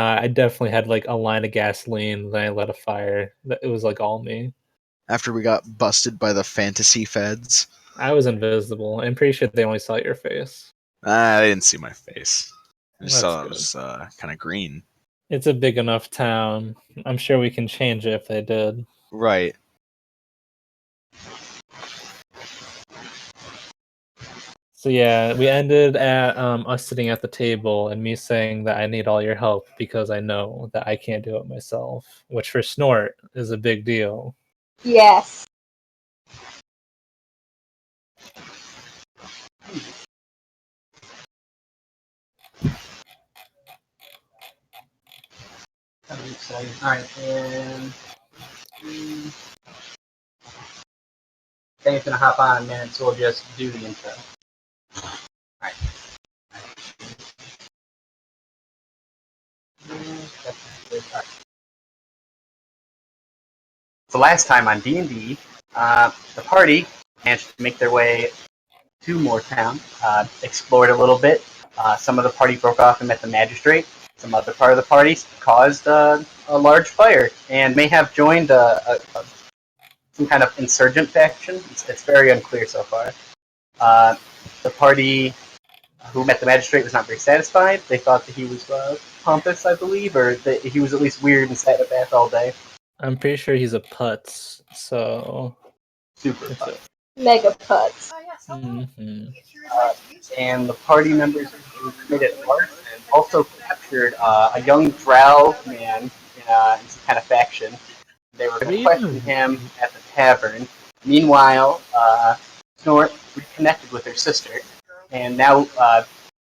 I definitely had like a line of gasoline, then I lit a fire. It was like all me. After we got busted by the fantasy feds. I was invisible. I'm pretty sure they only saw your face. I didn't see my face. I just That's saw it good. was kind of green. It's a big enough town. I'm sure we can change it if they did. Right. So yeah, we ended at us sitting at the table and me saying that I need all your help because I know that I can't do it myself, which for Snort is a big deal. Yes. That'll be exciting. Alright, and Danny's gonna hop on in a minute, so we'll just do the intro. Alright. So last time on D&D, the party managed to make their way to Moortown, explored a little bit. Some of the party broke off and met the magistrate. Some other part of the party caused a large fire and may have joined some kind of insurgent faction. It's very unclear so far. The party who met the magistrate was not very satisfied. They thought that he was pompous, I believe, or that he was at least weird and sat in a bath all day. I'm pretty sure he's a putz, so Super fun. Mega putz. Mm-hmm. And the party members who committed arson also captured a young drow man in some kind of faction. They were going to question him at the tavern. Meanwhile, Snort reconnected with her sister, and now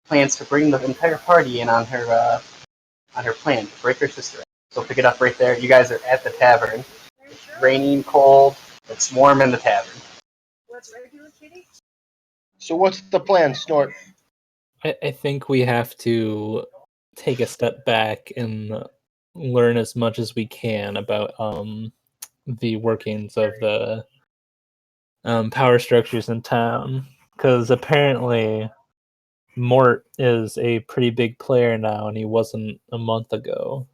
plans to bring the entire party in on her plan to break her sister up. So pick it up right there. You guys are at the tavern. It's raining, cold. It's warm in the tavern. So what's the plan, Snort? I think we have to take a step back and learn as much as we can about the workings of the power structures in town, because apparently Mort is a pretty big player now, and he wasn't a month ago.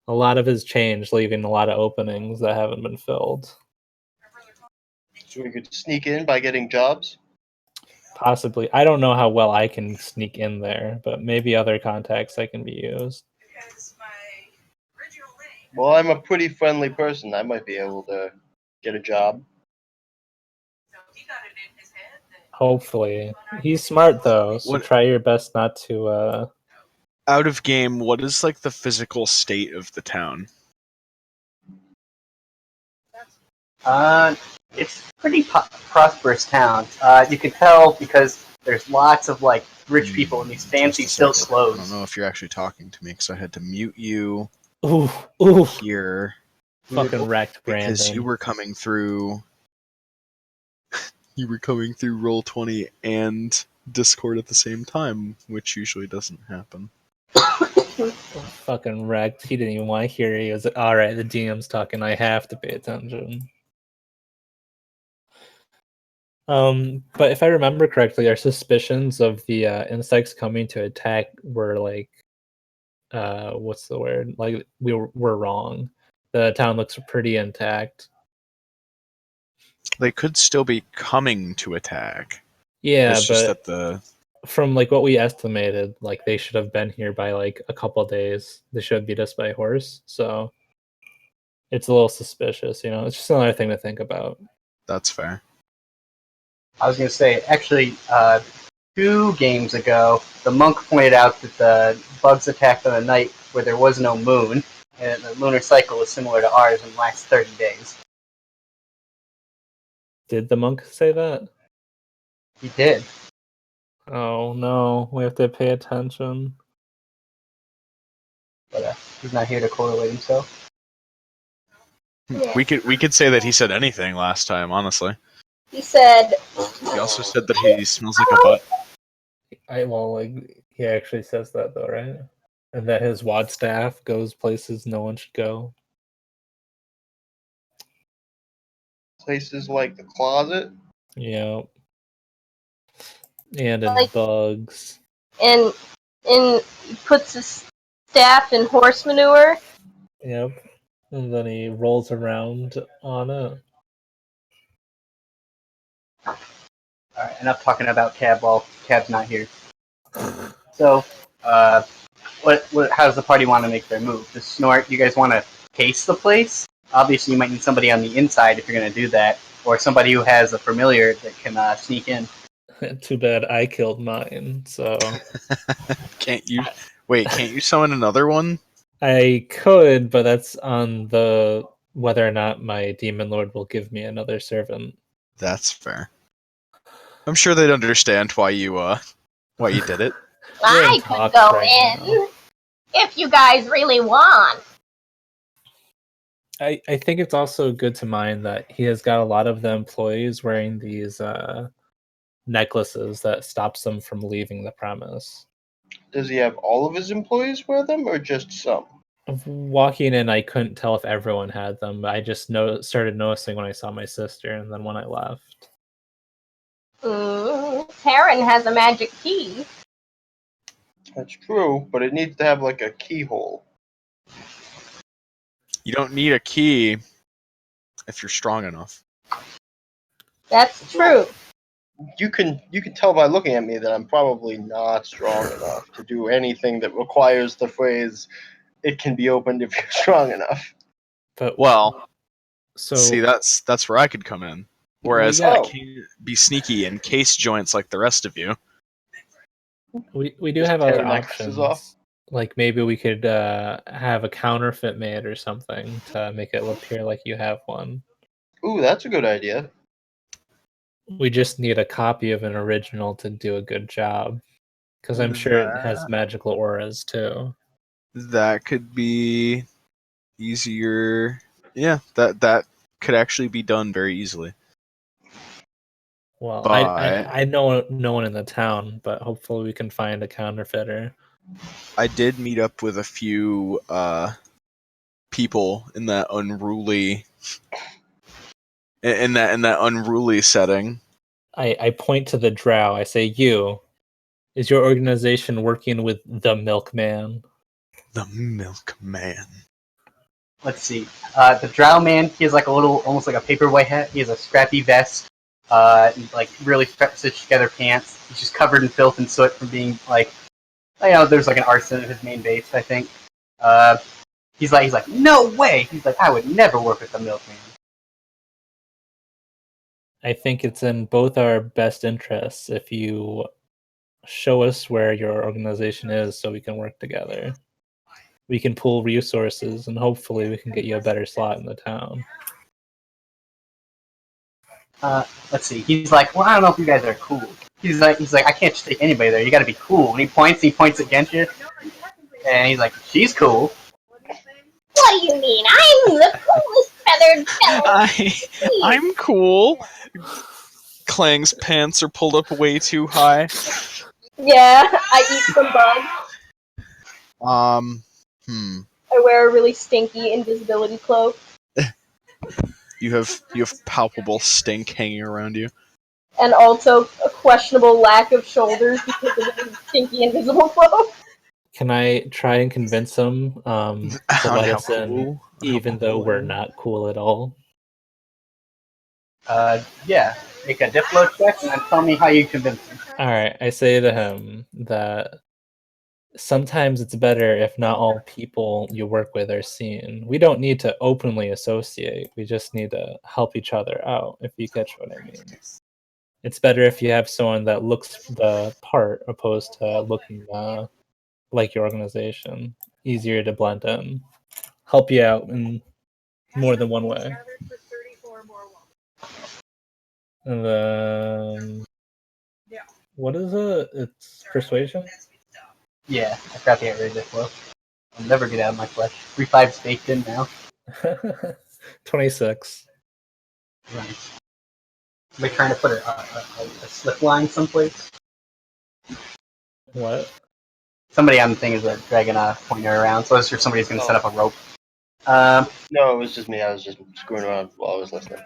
A lot of his changed, leaving a lot of openings that haven't been filled. So we could sneak in by getting jobs? Possibly. I don't know how well I can sneak in there, but maybe other contacts that can be used. Well, I'm a pretty friendly person. I might be able to get a job. Hopefully. He's smart, though, so What- try your best not to... Out of game, what is like the physical state of the town? It's a pretty prosperous town. You can tell because there's lots of like rich people in these fancy silk I clothes. don't know if you're actually talking to me because I had to mute you Ooh, here fucking wrecked, Brandon. because you were coming through. You were coming through Roll20 and Discord at the same time, which usually doesn't happen. Fucking wrecked. He didn't even want to hear it. He was like, alright, the DM's talking, I have to pay attention. But if I remember correctly, our suspicions of the insects coming to attack were like, what's the word? Like, we were wrong. The town looks pretty intact. They could still be coming to attack. Yeah, It's just but that the from like what we estimated, like they should have been here by like a couple days. They should beat us by horse, so it's a little suspicious, you know. It's just another thing to think about. that's fair. I was going to say, actually, 2 games ago, the monk pointed out that the bugs attacked on a night where there was no moon, and the lunar cycle is similar to ours and lasts 30 days. Did the monk say that? He did. Oh no, we have to pay attention. But he's not here to correlate himself. Yeah. We could say that he said anything last time, honestly. He said, He also said that he smells like a butt. He actually says that though, right? And that his wad staff goes places no one should go. Places like the closet? Yeah. And in Like- bugs. and he puts his staff and horse manure. Yep. And then he rolls around on it. Alright, enough talking about Cab while Cab's not here. So, how does the party want to make their move? Does Snort, you guys want to case the place? Obviously, you might need somebody on the inside if you're going to do that, or somebody who has a familiar that can sneak in. Too bad I killed mine, so Can't you summon another one? I could, but that's on the whether or not my demon lord will give me another servant. That's fair. I'm sure they'd understand why you did it. We're in I could talks go right in now. if you guys really want. I think it's also good to mind that he has got a lot of the employees wearing these necklaces that stops them from leaving the premise. Does he have all of his employees wear them, or just some? Walking in, I couldn't tell if everyone had them. I just started noticing when I saw my sister, and then when I left. Taryn has a magic key. That's true, but it needs to have like a keyhole. You don't need a key if you're strong enough. That's true. You can tell by looking at me that I'm probably not strong enough to do anything that requires the phrase "it can be opened if you're strong enough." But Well, so see, that's where I could come in. Whereas We I got- can't be sneaky and case joints like the rest of you. we do Just have tear other necklaces options. off. Like maybe we could have a counterfeit made or something to make it appear like you have one. Ooh, that's a good idea. We just need a copy of an original to do a good job. Because I'm sure it has magical auras too. That could be easier. Yeah, that could actually be done very easily. Well, But I know no one in the town, but hopefully we can find a counterfeiter. I did meet up with a few people in that unruly setting. I point to the drow. I say, is your organization working with the milkman? The milkman. Let's see. The Drow Man, he has like a little, almost like a paperweight hat. He has a scrappy vest, and, like really stitched together pants. He's just covered in filth and soot from being like, there's like an arson at his main base, I think. He's like, no way. He's like, I would never work with the milkman. I think it's in both our best interests if you show us where your organization is so we can work together. We can pool resources and hopefully we can get you a better slot in the town. Let's see. He's like, well, I don't know if you guys are cool. He's like, I can't just take anybody there. You got to be cool. And he points against you, and he's like, she's cool. What do you mean? I'm the coolest feathered fellow. I'm cool. Clang's pants are pulled up way too high. Yeah, I eat some bugs. I wear a really stinky invisibility cloak. You have palpable stink hanging around you. And also a questionable lack of shoulders because of the stinky invisible cloak. Can I try and convince him to On let how us in, cool- even how though cool we're I am? not cool at all? Yeah. Make a Diplo check and then tell me how you convince him. Alright, I say to him that sometimes it's better if not all people you work with are seen. We don't need to openly associate, we just need to help each other out, if you catch what I mean. It's better if you have someone that looks the part opposed to looking like your organization. Easier to blend in. Help you out in more than one way. And then what is it? It's persuasion? Yeah, I forgot to get rid of Diplo. I'll never get out of my flesh. 3/5's baked in now. 26. Right. Am I trying to put a slip line someplace? What? Somebody on the thing is dragging a pointer around, so I was sure somebody's going to set up a rope. No, it was just me. I was just screwing around while I was listening.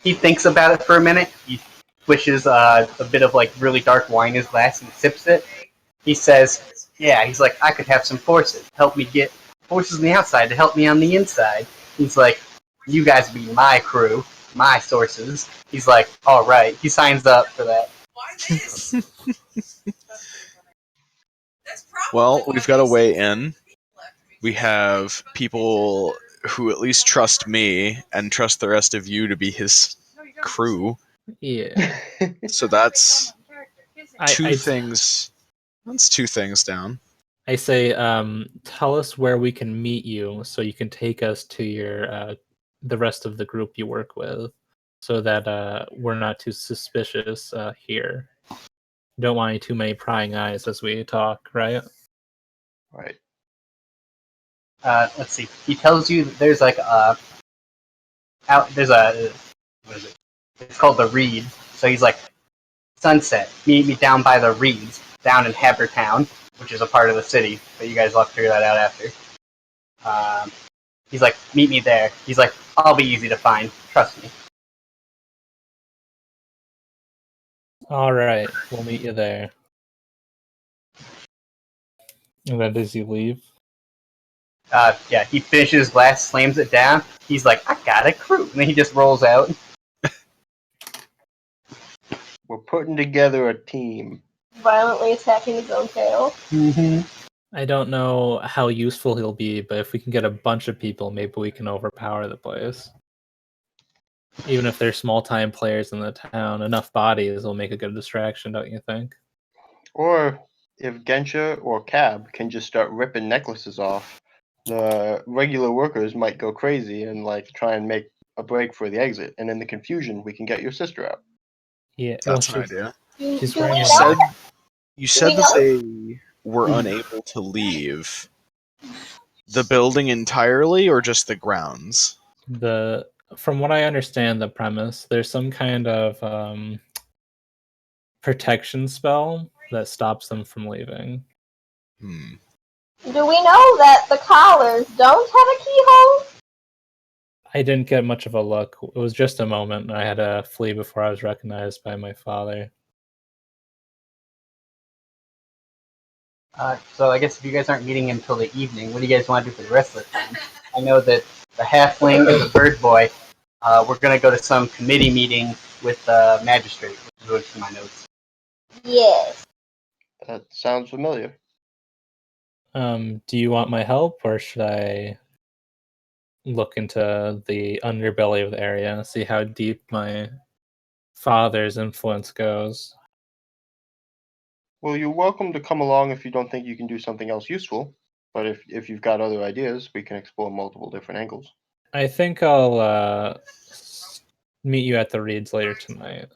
He thinks about it for a minute. He swishes a bit of like really dark wine in his glass and sips it. He says, Yeah, he's like, I could have some forces. Help me get forces on the outside to help me on the inside. He's like, you guys be my crew, my sources. He's like, all right. He signs up for that. Well, we've got a way in. We have people who at least trust me and trust the rest of you to be his crew. Yeah. So that's two I things. That's two things down. I say, tell us where we can meet you so you can take us to your the rest of the group you work with, so that we're not too suspicious here. Don't want any too many prying eyes as we talk, right? Right. Let's see. He tells you that there's like there's a what is it? It's called the Reed. So he's like, sunset. Meet me down by the Reeds, down in Habertown, which is a part of the city. But you guys will have to figure that out after. He's like, meet me there. He's like, I'll be easy to find. Trust me. All right, we'll meet you there. And then does he leave? Yeah, he finishes his glass, slams it down. He's like, I got a crew. And then he just rolls out. We're putting together a team. Violently attacking his own tail. Mm-hmm. I don't know how useful he'll be, but if we can get a bunch of people, maybe we can overpower the place. Even if they're small-time players in the town, enough bodies will make a good distraction, don't you think? Or if Gensha or Cab can just start ripping necklaces off, the regular workers might go crazy and like try and make a break for the exit. And in the confusion, we can get your sister out. Yeah, That's an idea. She's Do we wearing You a know? said you said we that know? they were unable to leave the building entirely, or just the grounds. From what I understand, the premise, there's some kind of protection spell that stops them from leaving. Do we know that the collars don't have a keyhole? I didn't get much of a look. It was just a moment, and I had to flee before I was recognized by my father. So I guess if you guys aren't meeting until the evening, what do you guys want to do for the rest of the time? I know that the halfling and the bird boy, we're going to go to some committee meeting with the magistrate, which is what's in my notes. Yes. That sounds familiar. Do you want my help, or should I look into the underbelly of the area and see how deep my father's influence goes? Well, you're welcome to come along if you don't think you can do something else useful. But if you've got other ideas, we can explore multiple different angles. I think I'll meet you at the Reeds later tonight.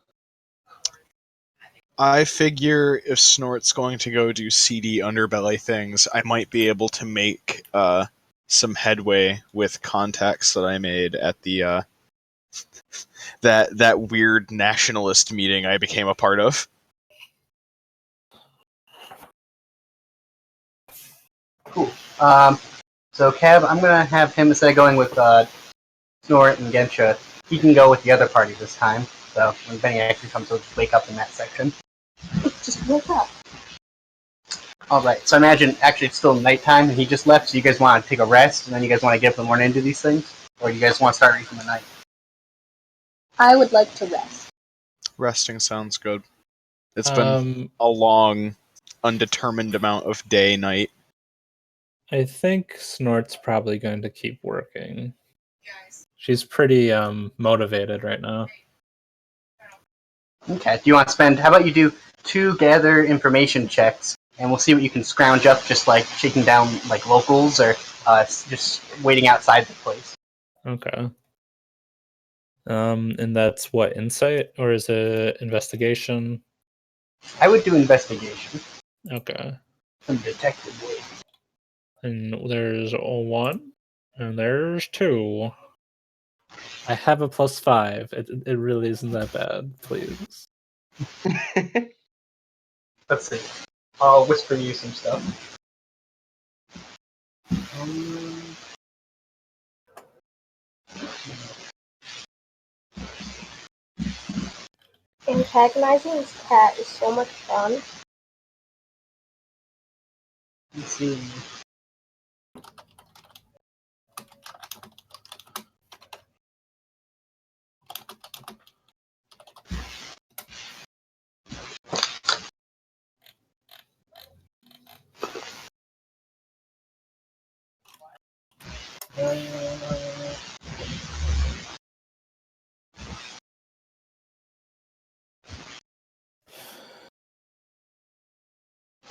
I figure if Snort's going to go do seedy underbelly things, I might be able to make some headway with contacts that I made at the that weird nationalist meeting I became a part of. Cool. So Kev, I'm going to have him instead of going with Snort and Gensha, he can go with the other party this time. So when Benny actually comes, he'll just wake up in that section. Just wake up. Alright, so I imagine actually it's still nighttime and he just left, so you guys want to take a rest and then you guys want to get up in the morning and do these things? Or you guys want to start reading from the night? I would like to rest. Resting sounds good. It's been a long, undetermined amount of day, night. I think Snort's probably going to keep working. She's pretty motivated right now. Okay, do you want to spend, how about you do 2 gather information checks and we'll see what you can scrounge up just like shaking down like locals or just waiting outside the place. Okay. And that's what, insight, or is it investigation? I would do investigation. Okay. Some detective work. And there's a 1, and there's 2. I have a +5. It really isn't that bad, please. Let's see. I'll whisper you some stuff. Antagonizing this cat is so much fun. Let's see.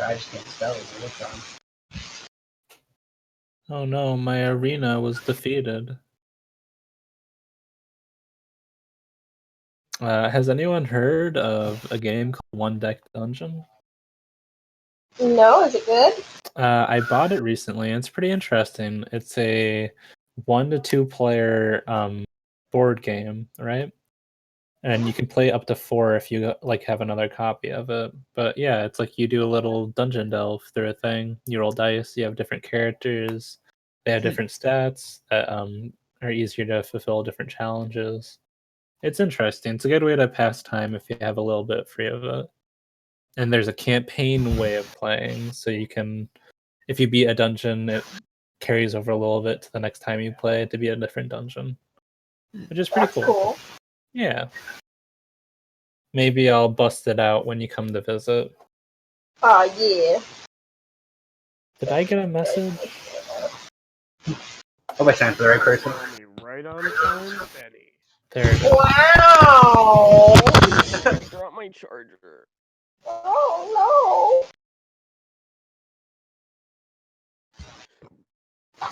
I just can't spell it. What's wrong? Oh no, my arena was defeated. Has anyone heard of a game called One Deck Dungeon? No, is it good? I bought it recently, and it's pretty interesting. It's a 1 to 2 player board game, right? And you can play up to 4 if you like have another copy of it. But yeah, it's like you do a little dungeon delve through a thing. You roll dice. You have different characters. They have different stats that are easier to fulfill different challenges. It's interesting. It's a good way to pass time if you have a little bit free of it. And there's a campaign way of playing, so you can, if you beat a dungeon, it carries over a little bit to the next time you play to be a different dungeon, which is pretty That's cool. Yeah. Maybe I'll bust it out when you come to visit. Oh, yeah. Did I get a message? Hope I sent it to the right person. Right on time, Betty. There it is. Wow! I dropped my charger. Oh,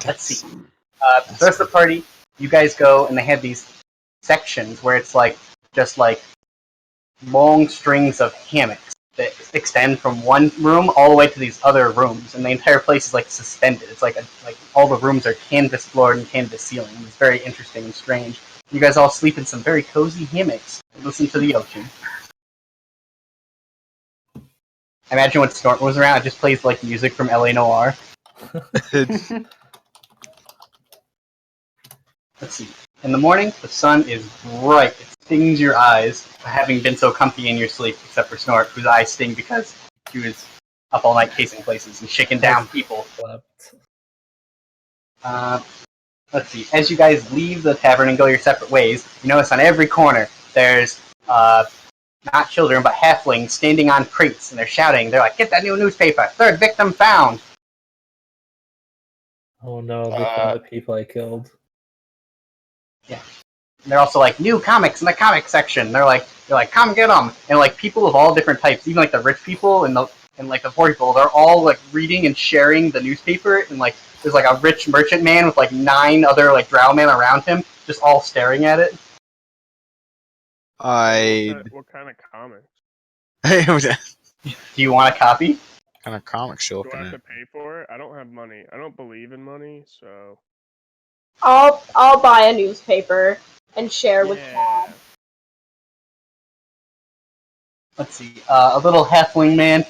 Let's see. The rest of the party, you guys go, and they have these sections where it's like just like long strings of hammocks that extend from one room all the way to these other rooms, and the entire place is like suspended. It's like all the rooms are canvas floored and canvas ceiling. It's very interesting and strange. You guys all sleep in some very cozy hammocks and listen to the ocean. I imagine when Snort was around, it just plays like music from LA Noir. Let's see. In the morning, the sun is bright. It stings your eyes, having been so comfy in your sleep, except for Snort, whose eyes sting because he was up all night casing places and shaking down people. Slept. Let's see. As you guys leave the tavern and go your separate ways, you notice on every corner there's not children, but halflings standing on crates, and they're shouting. They're like, "Get that new newspaper! Third victim found!" Oh no, they found the people I killed. Yeah. And they're also like, "New comics in the comic section." They're like, "Come get them!" And like people of all different types, even like the rich people and like the poor people, they're all like reading and sharing the newspaper. And like there's like a rich merchant man with like 9 other like drow men around him, just all staring at it. What kind of comics? What Do you want a copy? kind of comics you Do looking I have to at? pay for it? I don't have money. I don't believe in money, so. I'll buy a newspaper and share with Yeah. Cab. Let's see. A little halfling man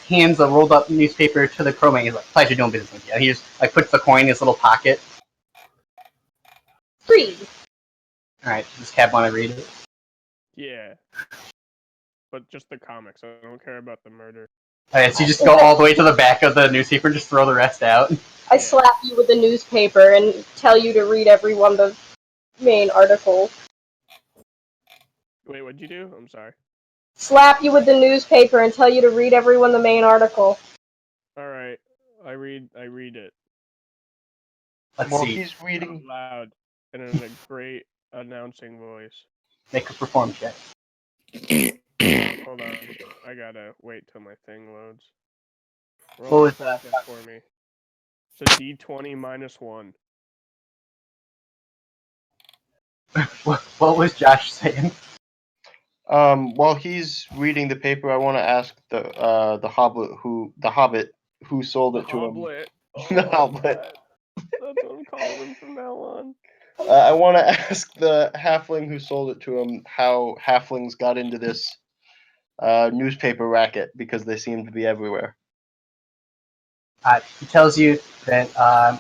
hands a rolled up newspaper to the crowman. He's like, "Pleasure doing business with you." And he just like puts the coin in his little pocket. Free. All right, does Cab want to read it? Yeah. But just the comics. I don't care about the murder. All right, so you just go all the way to the back of the newspaper and just throw the rest out. I slap you with the newspaper and tell you to read every one of the main articles. Wait, what'd you do? I'm sorry. Slap you with the newspaper and tell you to read every one of the main article. Alright. I read it. Let's Well, see. he's reading. Out loud. And in a great announcing voice. Make a perform check. Hold on. I gotta wait till my thing loads. What Roll was the that? check for me. It's a D20 minus 1. What was Josh saying? While he's reading the paper, I want to ask the hobbit who sold it to him. Hoblet. The Hoblet. That's what I'm calling him from now on. I want to ask the halfling who sold it to him how halflings got into this newspaper racket, because they seem to be everywhere. He tells you that I'm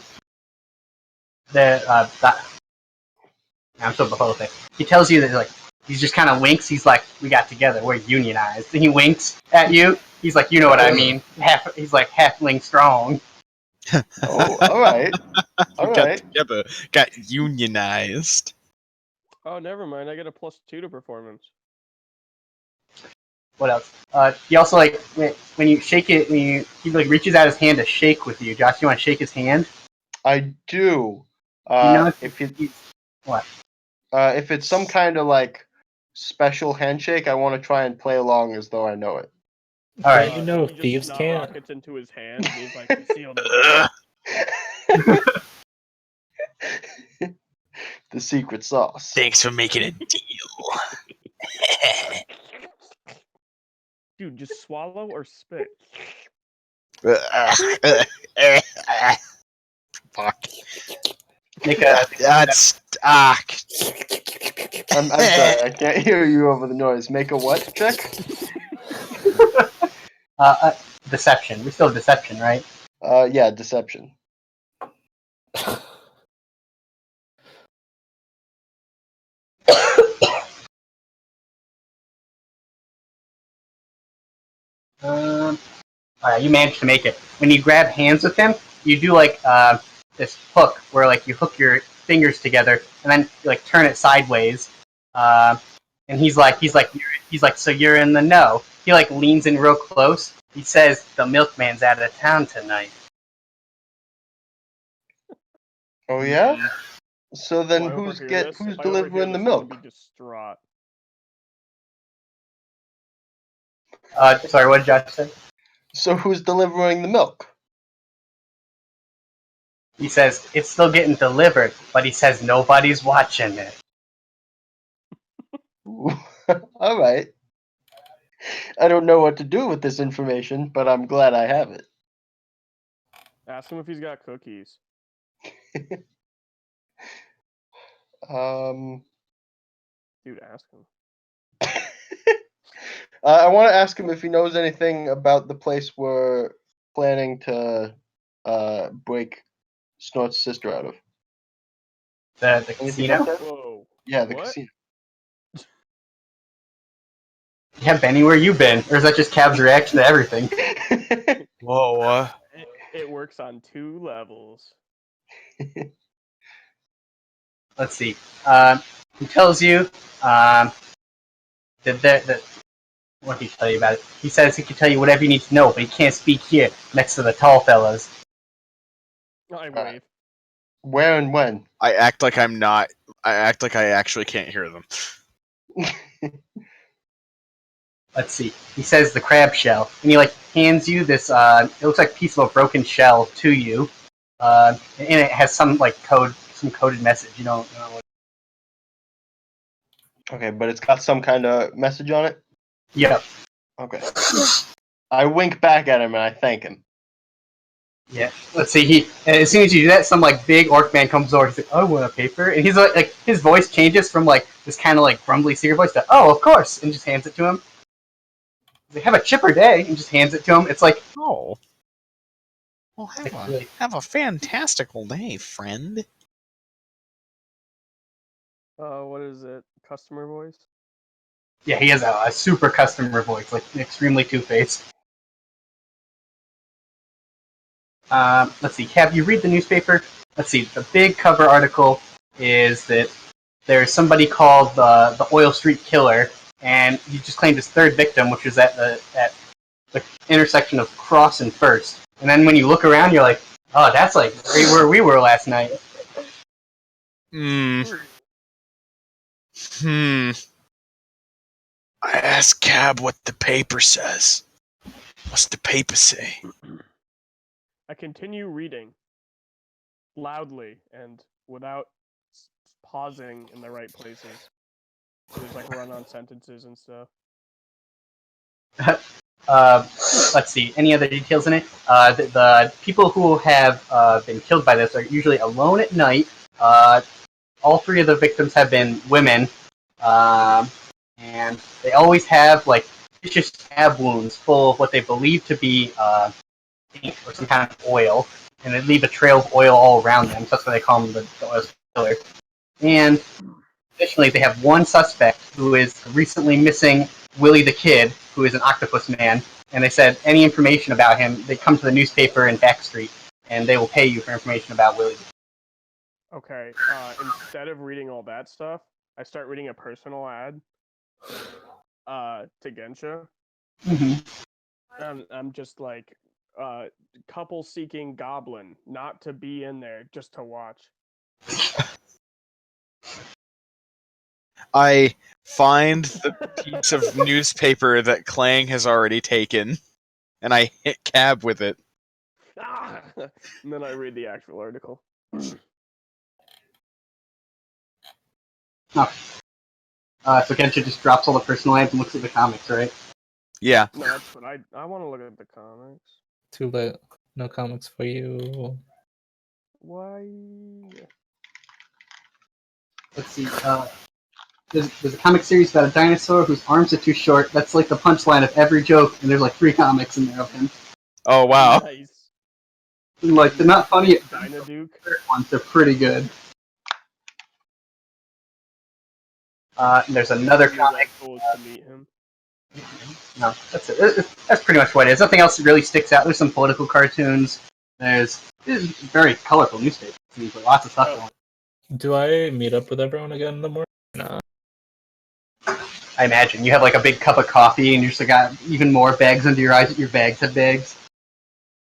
still the whole thing. He tells you that like He just kind of winks. He's like, "We got together. We're unionized." And he winks at you. He's like, "You know what I mean?" He's like halfling strong. Oh, all right. All We got right. together, got unionized. Oh, never mind. I get a +2 to performance. What else? He also like when you shake it, he like reaches out his hand to shake with you. Josh, you want to shake his hand? I do. You know If what? if it's some kind of like special handshake, I want to try and play along as though I know it. All right. You know he just thieves snot can't. rockets into his hand, and he's like, "We sealed it." The secret sauce. Thanks for making a deal. Dude, just swallow or spit. Fuck. Make a That's I'm sorry, I can't hear you over the noise. Make a what check? deception. We still have deception, right? Yeah, deception. All right, you managed to make it. When you grab hands with him, you do like this hook where like you hook your fingers together and then you, like turn it sideways. And he's like, so you're in the know. He like leans in real close. He says, "The milkman's out of town tonight." Oh yeah? So then Oh, I who's overhear this. who's I overhear delivering the this, I'm gonna milk? be distraught. Sorry, what did Josh say? So who's delivering the milk? He says it's still getting delivered, but he says nobody's watching it. Ooh. All right. I don't know what to do with this information, but I'm glad I have it. Ask him if he's got cookies. Dude, ask him. I want to ask him if he knows anything about the place we're planning to break Snort's sister out of. The Anything casino. about that? Whoa. Yeah, the What? casino. Yeah, Benny, where you been? Or is that just Cab's reaction to everything? Whoa. It works on 2 levels. Let's see. He tells you what did he tell you about it? He says he can tell you whatever you need to know, but he can't speak here next to the tall fellas. I wave. Where and when? I act like I'm not. I act like I actually can't hear them. Let's see. He says the crab shell, and he like hands you this. It looks like a piece of a broken shell to you, and it has some like some coded message. You don't know what. Okay, but it's got some kind of message on it? Yep. Okay. I wink back at him and I thank him. Yeah. Let's see. As soon as you do that, some like big orc man comes over. He's like, "Oh, I want a paper," and he's like his voice changes from like this kind of like grumbly secret voice to, "Oh, of course," and just hands it to him. They have a chipper day, and just hands it to him. It's like, Oh. Well, really, have a fantastical day, friend. What is it? Customer voice? yeah, he has a super customer voice, like extremely two-faced. Let's see. Have you read the newspaper? Let's see. The big cover article is that there's somebody called the Oil Street Killer, and he just claimed his third victim, which was at the intersection of Cross and First. And then when you look around, you're like, "Oh, that's like right where we were last night." I asked Cab what the paper says. What's the paper say? I continue reading loudly and without pausing in the right places. There's like run-on sentences and stuff. Let's see. Any other details in it? The people who have been killed by this are usually alone at night. All 3 of the victims have been women, and they always have like vicious stab wounds full of what they believe to be ink or some kind of oil, and they leave a trail of oil all around them. So that's why they call them the oil killer. And Additionally, they have one suspect who is recently missing Willie the Kid, who is an octopus man. And they said any information about him, they come to the newspaper in Backstreet, and they will pay you for information about Willie. Okay. Instead of reading all that stuff, I start reading a personal ad. To Gensha. I'm just like, couple seeking goblin, not to be in there, just to watch. I find the piece of newspaper that Clang has already taken, and I hit cab with it. And then I read the actual article. So Gensha just drops all the personal ads and looks at the comics, right? Yeah. No, that's what I want to look at the comics. Too late. No comics for you. Why? Let's see. There's a comic series about a dinosaur whose arms are too short. That's like the punchline of every joke, and there's like 3 comics in there of him. Oh wow. Nice. Like, they're not funny. Dynaduke. Ones, they're pretty good. And there's another comic. Cool to meet him. No, that's it. That's pretty much what it is. Nothing else really sticks out. There's some political cartoons. There's very colorful newspapers. There's lots of stuff going on. Do I meet up with everyone again in the morning? No. I imagine. You have like a big cup of coffee and you just got even more bags under your eyes. Your bags have bags.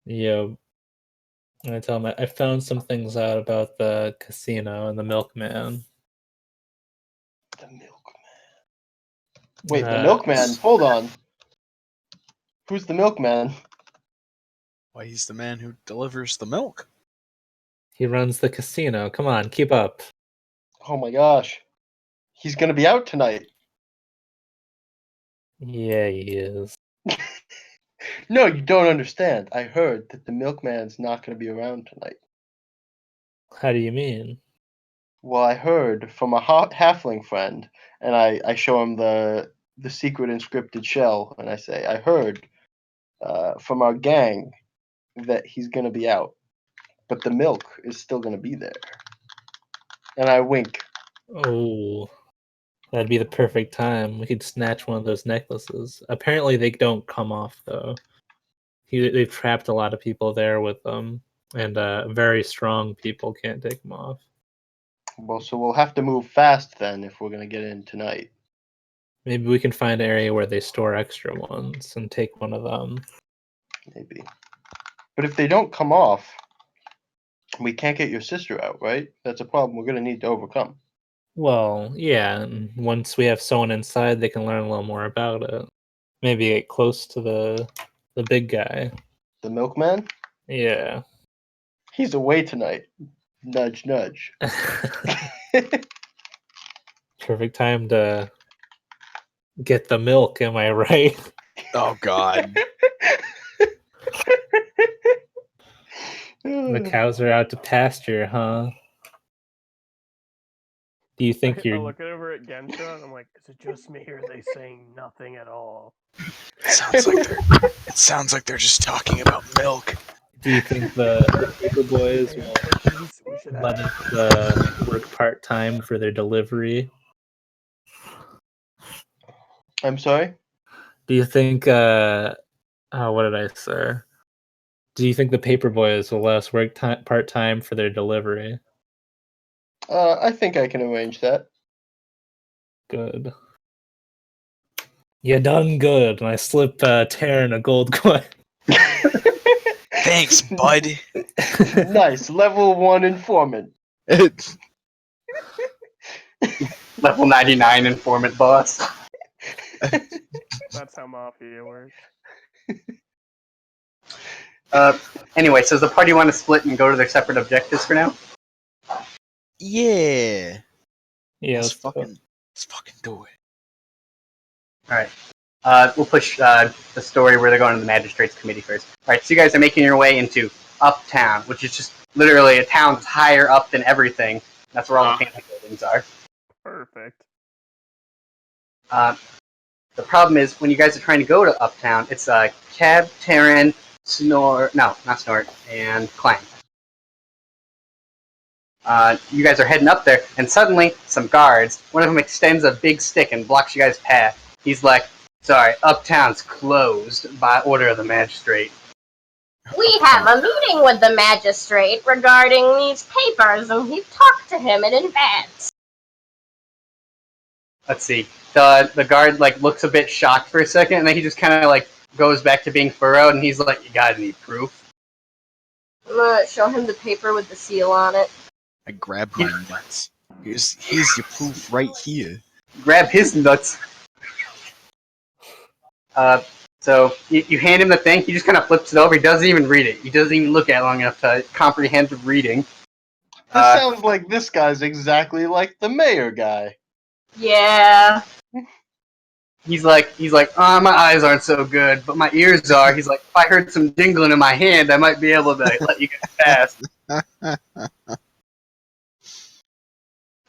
Yeah. I tell him I found some things out about the casino and the milkman. The milkman. Wait, the milkman? Hold on. Who's the milkman? Why, he's the man who delivers the milk. He runs the casino. Come on, keep up. Oh my gosh. He's gonna be out tonight. Yeah, he is. No, you don't understand. I heard that the milkman's not gonna be around tonight. How do you mean? Well, I heard from a halfling friend, and I show him the secret encrypted shell, and I say, I heard from our gang that he's gonna be out, but the milk is still gonna be there. And I wink. Oh, that'd be the perfect time. We could snatch one of those necklaces. Apparently, they don't come off though. They've trapped a lot of people there with them, and very strong people can't take them off. Well, so we'll have to move fast then if we're gonna get in tonight. Maybe we can find an area where they store extra ones and take one of them. Maybe. But if they don't come off, we can't get your sister out, right? That's a problem we're gonna need to overcome. Well, yeah, and once we have someone inside, they can learn a little more about it. Maybe get close to the big guy. The milkman? Yeah. He's away tonight. Nudge, nudge. Perfect time to get the milk, am I right? Oh god. The cows are out to pasture, huh? Do you think I you're... look over at Gensha and I'm like, is it just me or are they saying nothing at all? It sounds like they're just talking about milk. Do you think the paper boys will let us work part-time for their delivery? I'm sorry? Do you think, what did I say? Do you think the paper boys will let us work part-time for their delivery? I think I can arrange that. Good. You done good. And I slip Taryn a gold coin. Thanks, bud. Nice. Level 1 informant. Level 99 informant boss. That's how Mafia works. Anyway, so does the party want to split and go to their separate objectives for now? Yeah. Yeah, Let's fucking do it. Alright. We'll push the story where they're going to the Magistrates Committee first. Alright, so you guys are making your way into Uptown, which is just literally a town that's higher up than everything. That's where all the fancy buildings are. Perfect. The problem is, when you guys are trying to go to Uptown, it's Cab, Terran, Snort, no, not Snort, and Clang. You guys are heading up there, and suddenly, some guards, one of them extends a big stick and blocks you guys' path. He's like, sorry, Uptown's closed by order of the magistrate. We have a meeting with the magistrate regarding these papers, and we've talked to him in advance. Let's see. The guard like looks a bit shocked for a second, and then he just kind of like goes back to being furrowed, and he's like, "You got any proof?" I'm gonna show him the paper with the seal on it. I grab my nuts. Here's your proof right here. Grab his nuts. So you hand him the thing. He just kind of flips it over. He doesn't even read it. He doesn't even look at it long enough to comprehend the reading. This sounds like this guy's exactly like the mayor guy. Yeah. He's like, oh, my eyes aren't so good, but my ears are. He's like, if I heard some jingling in my hand, I might be able to let you get past.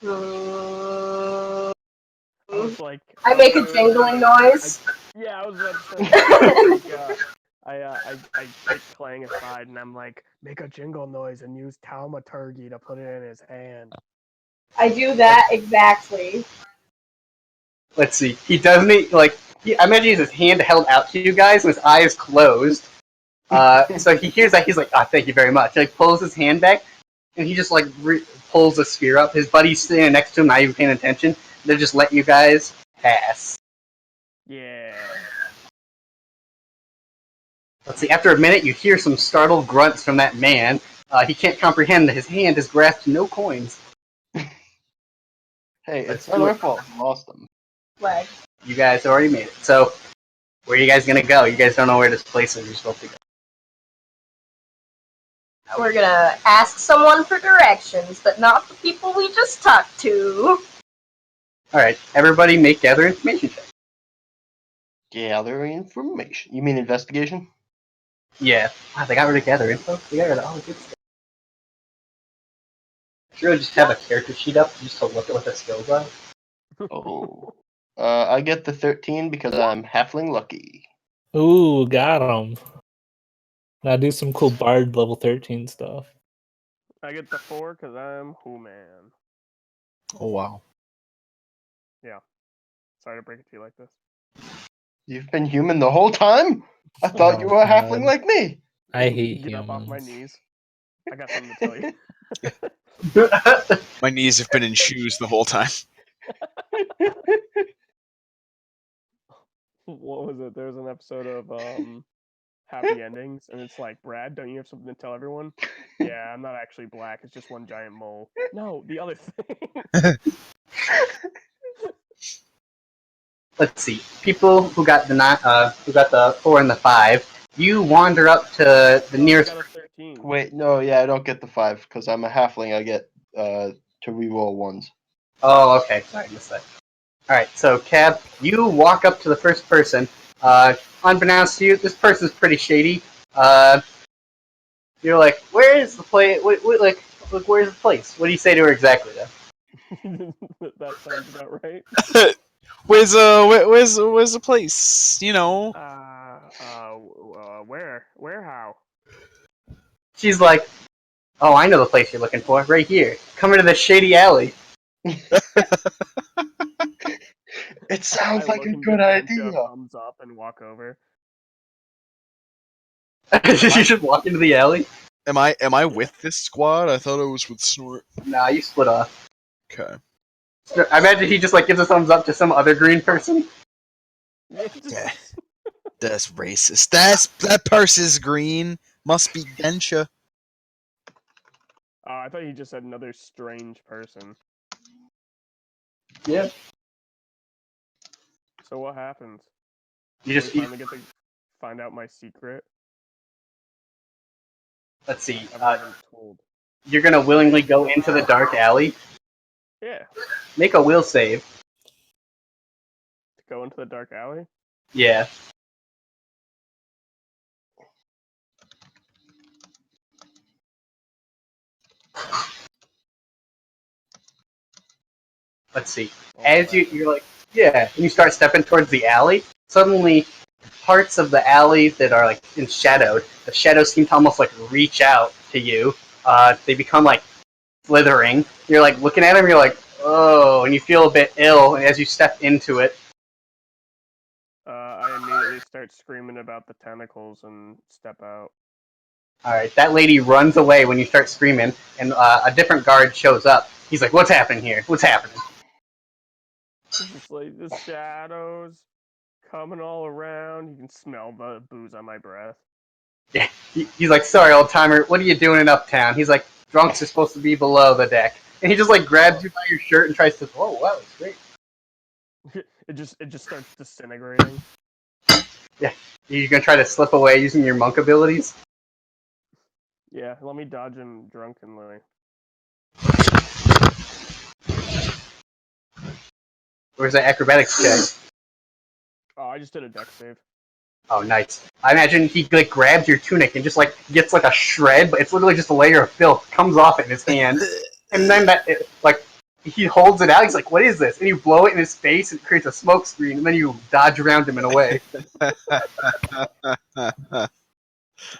I was like, I make a jingling noise. yeah, I was about to say. I take Clang aside and I'm like, make a jingle noise and use taumaturgy to put it in his hand. I do that exactly. Let's see. He doesn't like. I imagine he has his hand held out to you guys and his eyes closed. So he hears that. He's like, "Ah, thank you very much." He like pulls his hand back, and he just like pulls the sphere up. His buddy's standing next to him, not even paying attention. They just let you guys pass. Yeah. Let's see. After a minute, you hear some startled grunts from that man. He can't comprehend that his hand has grasped no coins. Hey, Let's it's not do our it. fault. We lost them. Like, You guys already made it. So, where are you guys gonna go? You guys don't know where this place is. You're supposed to go. we're gonna ask someone for directions, but not the people we just talked to. All right. Everybody, make gather information check. Gather information. You mean investigation? Yeah. Wow, they got rid of gather info. They got rid of all the good stuff. Should really just have a character sheet up just to look at what the skills are. Oh. I get the 13 because I'm halfling lucky. Ooh, got him. Now do some cool bard level 13 stuff. I get the 4 because I'm Who-Man. Oh wow. Sorry to break it to you like this. You've been human the whole time? I thought you Oh, were a God. halfling like me. I hate Get up off my humans. knees. I got something to tell you. My knees have been in shoes the whole time. What was it? There was an episode of Happy Endings, and it's like, Brad, don't you have something to tell everyone? Yeah, I'm not actually black. It's just one giant mole. No, the other thing. Let's see. People who got the 4 and the 5. You wander up to the I nearest. got a 13. Wait, no, yeah, I don't get the 5 because I'm a halfling. I get to reroll ones. Oh, okay. Sorry, I missed that. All right. So, Cab, you walk up to the first person. Unbeknownst to you, this person's pretty shady. You're like, "Where is the place? Like, where's the place?" What do you say to her exactly, though? That sounds about right. Where's the place? You know. Where, how? She's like, "Oh, I know the place you're looking for. Right here. Come into the shady alley." It sounds I like look a and good give Densha idea. a thumbs up and walk over. You should walk into the alley. Am I with this squad? I thought I was with Snort. Nah, you split off. Okay. I imagine he just like gives a thumbs up to some other green person. Yeah. That's racist. That person's green. Must be Densha. I thought you just said another strange person. Yeah. So what happens? You We just finally get to find out my secret. let's see. I've never been told. You're gonna willingly go into the dark alley. Yeah, Make a will save. to go into the dark alley. Yeah. Let's see. As you're like, yeah, and you start stepping towards the alley, suddenly parts of the alley that are like enshadowed, the shadows seem to almost like reach out to you. They become like slithering. You're like looking at him. You're like, oh, and you feel a bit ill. And as you step into it, I immediately start screaming about the tentacles and step out. all right, that lady runs away when you start screaming, and a different guard shows up. He's like, "What's happening here? What's happening?" It's just like the shadows coming all around. You can smell the booze on my breath. Yeah, he's like, "Sorry, old timer. What are you doing in Uptown?" He's like, "Drunks are supposed to be below the deck," and he just like grabs you by your shirt and tries to. Oh, wow, it's great. It just starts disintegrating. Yeah, you're gonna try to slip away using your monk abilities. Yeah, let me dodge him drunkenly. Where's that acrobatics check? Oh, I just did a deck save. Oh, nice. I imagine he like grabs your tunic and just like gets like a shred, but it's literally just a layer of filth comes off it in his hand, and then like he holds it out. He's like, "What is this?" And you blow it in his face, and it creates a smoke screen, and then you dodge around him and away.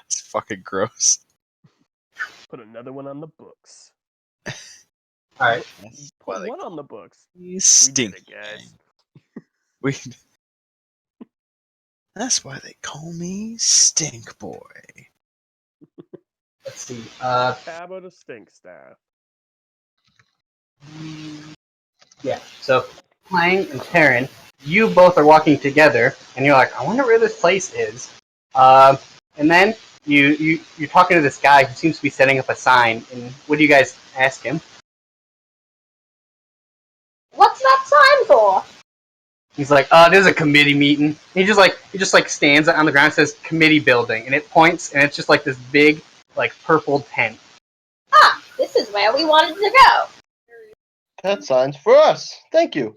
It's fucking gross. Put another one on the books. All right. Put one on the books. You We stink. did it, guys. We. That's why they call me Stink Boy. Let's see. Taboo to stink staff. Yeah. So, Lang and Taryn, you both are walking together, and you're like, "I wonder where this place is." And then you're talking to this guy who seems to be setting up a sign. And what do you guys ask him? What's that sign for? He's like, "There's a committee meeting." He just like stands on the ground and says "committee building," and it points, and it's just like this big like purple tent. Ah, this is where we wanted to go. That sign's for us. Thank you.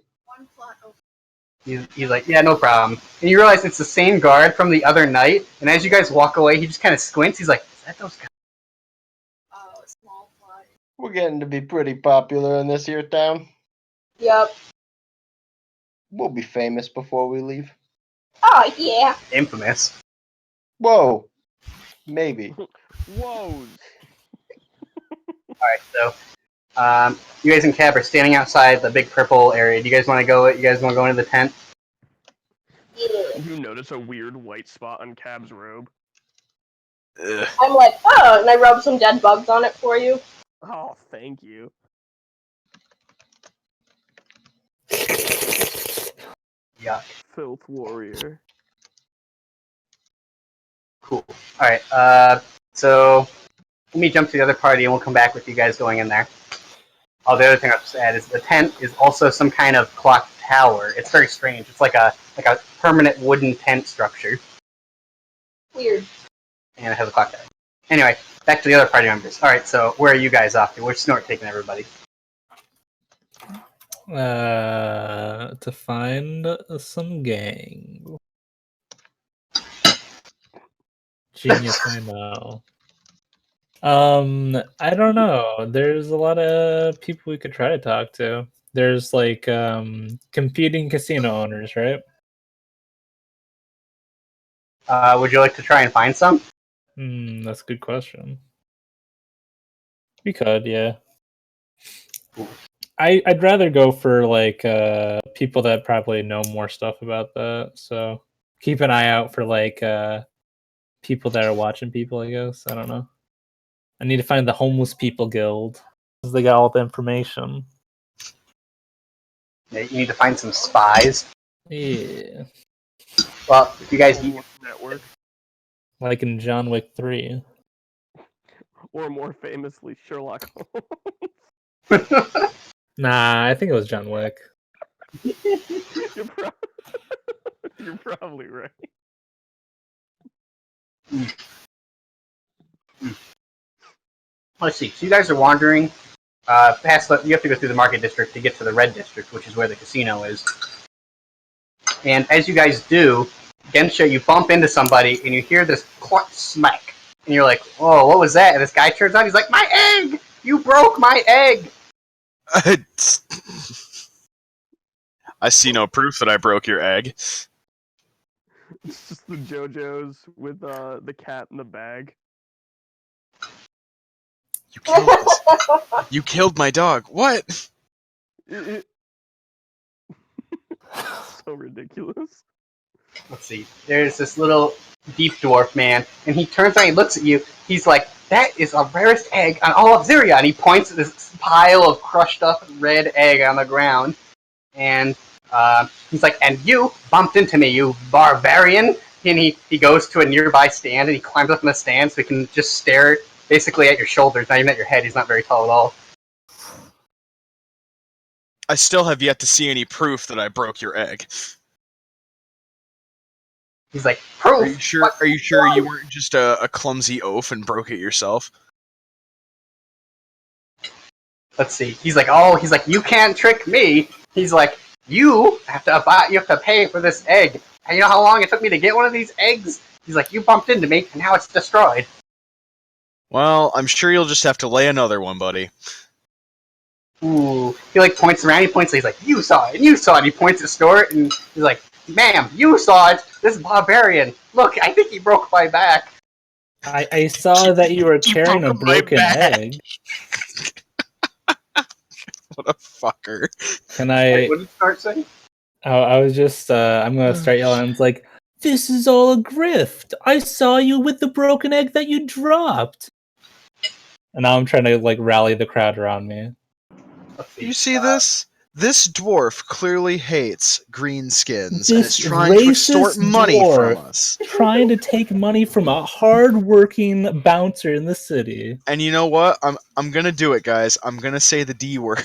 He's like, "Yeah, no problem." And you realize it's the same guard from the other night. And as you guys walk away, he just kind of squints. He's like, "Is that those guys?" Oh, small fly. We're getting to be pretty popular in this here town. Yup. We'll be famous before we leave. Oh, yeah. Infamous. Whoa. Maybe. Whoa! Alright, so you guys and Cab are standing outside the big purple area. Do you guys want to go? You guys want to go into the tent? Yeah. You notice a weird white spot on Cab's robe. Ugh. I'm like, oh, and I rub some dead bugs on it for you. Oh, thank you. Yeah. Filth warrior. Cool. Alright, so let me jump to the other party and we'll come back with you guys going in there. Oh, the other thing I'll just add is the tent is also some kind of clock tower. It's very strange. It's like a permanent wooden tent structure. Weird. And it has a clock tower. Anyway, back to the other party members. Alright, so where are you guys off to? Where's Snort taking everybody? To find some gang. Genius, I know. I don't know. There's a lot of people we could try to talk to. There's like competing casino owners, right? Would you like to try and find some? That's a good question. We could, yeah. I'd rather go for like people that probably know more stuff about that. So keep an eye out for like people that are watching people, I guess. I don't know. I need to find the Homeless People Guild because they got all the information. Yeah, you need to find some spies. Yeah, Well, if you guys Homeless network, like in John Wick 3. or more famously, Sherlock Holmes. Nah, I think it was John Wick. You're, You're probably right. Let's see. So you guys are wandering past. You have to go through the market district to get to the red district, which is where the casino is. And as you guys do, Gensha, you bump into somebody and you hear this cluck smack, and you're like, "Oh, what was that?" And this guy turns on. He's like, "My egg! You broke my egg!" I see no proof that I broke your egg. It's just the JoJo's with the cat in the bag. You killed us. You killed my dog. What? So ridiculous. Let's see. There's this little deep dwarf man, and he turns around, he looks at you. He's like, "That is the rarest egg on all of Zyria." And he points at this pile of crushed up red egg on the ground. And he's like, "And you bumped into me, you barbarian." And he goes to a nearby stand, and he climbs up in the stand so he can just stare basically at your shoulders, not even at your head. He's not very tall at all. I still have yet to see any proof that I broke your egg. He's like, "Proof? Are you sure you weren't just a clumsy oaf and broke it yourself? Let's see." He's like, "You can't trick me." He's like, you have to pay for this egg. And you know how long it took me to get one of these eggs? He's like, "You bumped into me, and now it's destroyed." Well, I'm sure you'll just have to lay another one, buddy. Ooh. He like points around, he's like, "You saw it, and you saw it." He points at Stuart, and he's like, "Ma'am, you saw it. This barbarian. Look, I think he broke my back." I saw that you were carrying a broken egg. What a fucker. Can I... Wait, what did Stuart say? I was just, I'm gonna start yelling. It's like, this is all a grift. I saw you with the broken egg that you dropped. And now I'm trying to, like, rally the crowd around me. You see this? This dwarf clearly hates greenskins This and is trying to extort racist money dwarf from us. Trying to take money from a hard-working bouncer in the city. And you know what? I'm gonna do it, guys. I'm gonna say the D word.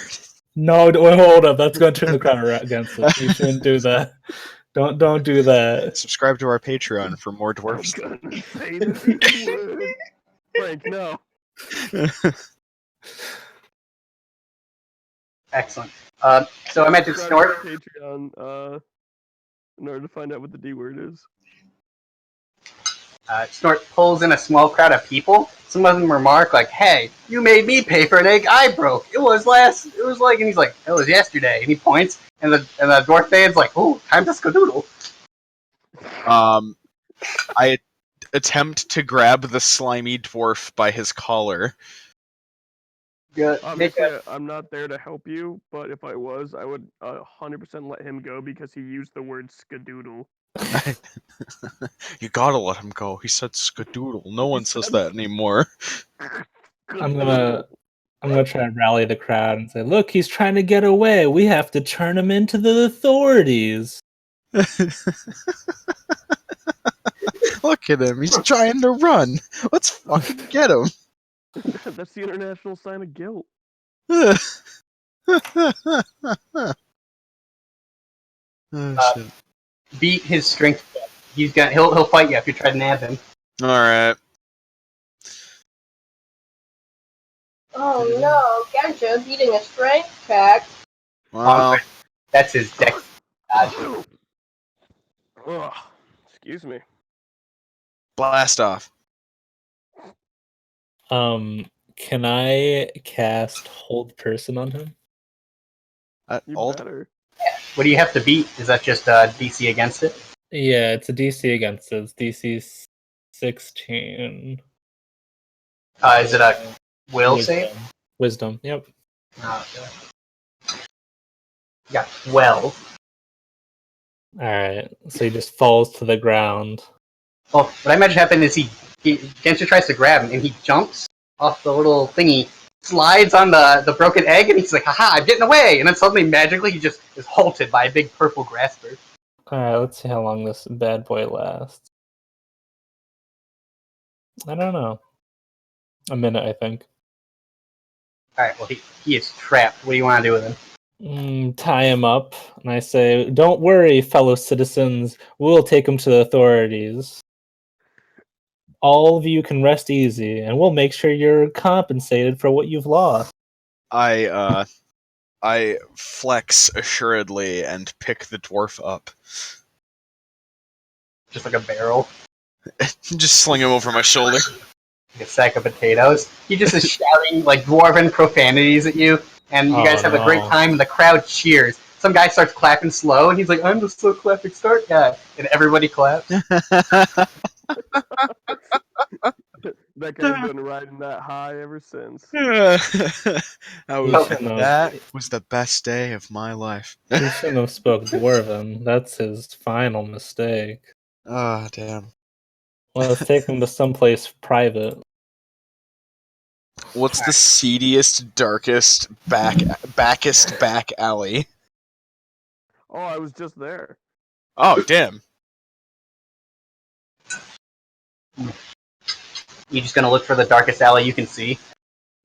No, hold up. That's going to turn the crowd against us. You shouldn't do that. Don't do that. Subscribe to our Patreon for more dwarfs. I'm gonna say the D word. Frank, no. Excellent. So I meant to Snort. Patreon, in order to find out what the D word is. Snort pulls in a small crowd of people. Some of them remark like, "Hey, you made me pay for an egg I broke. It was like," and he's like, "It was yesterday." And he points, and the dwarf man's like, "Ooh, time to skadoodle." I attempt to grab the slimy dwarf by his collar. Good. Obviously, I'm not there to help you, but if I was, I would 100% let him go because he used the word skadoodle. You gotta let him go. He said skadoodle. No one says that anymore. I'm gonna try and rally the crowd and say, look, he's trying to get away. We have to turn him into the authorities. Look at him. He's trying to run. Let's fucking get him. That's the international sign of guilt. Oh, shit. Beat his strength. He'll fight you if you try to nab him. Alright. Oh no, Gensha beating a strength check. Well, That's his deck. Ugh. Excuse me. blast off. Can I cast Hold Person on him? You Alt? better. What do you have to beat? Is that just DC against it? Yeah, it's a DC against it. It's DC 16. Is it a will save? Wisdom, yep. Okay. Yeah, well. Alright, so he just falls to the ground. Well, what I imagine happened is Genshin tries to grab him, and he jumps off the little thingy, slides on the broken egg, and he's like, "Haha, I'm getting away!" And then suddenly, magically, he just is halted by a big purple grasper. Alright, let's see how long this bad boy lasts. I don't know. A minute, I think. Alright, well, he is trapped. What do you want to do with him? Tie him up, and I say, don't worry, fellow citizens, we'll take him to the authorities. All of you can rest easy, and we'll make sure you're compensated for what you've lost. I flex assuredly and pick the dwarf up. Just like a barrel, Just sling him over my shoulder. like a sack of potatoes. He just is shouting like dwarven profanities at you, and you guys have a great time, and the crowd cheers. Some guy starts clapping slow, and he's like, "I'm the slow clapping start guy," and everybody claps. That that guy's been riding that high ever since. that shouldn't have- was the best day of my life. He shouldn't have spoke Dwarven. That's his final mistake. Oh, damn. Let's take him to someplace private. What's the seediest, darkest, backest back alley? Oh, I was just there. Oh, damn. You just gonna look for the darkest alley you can see?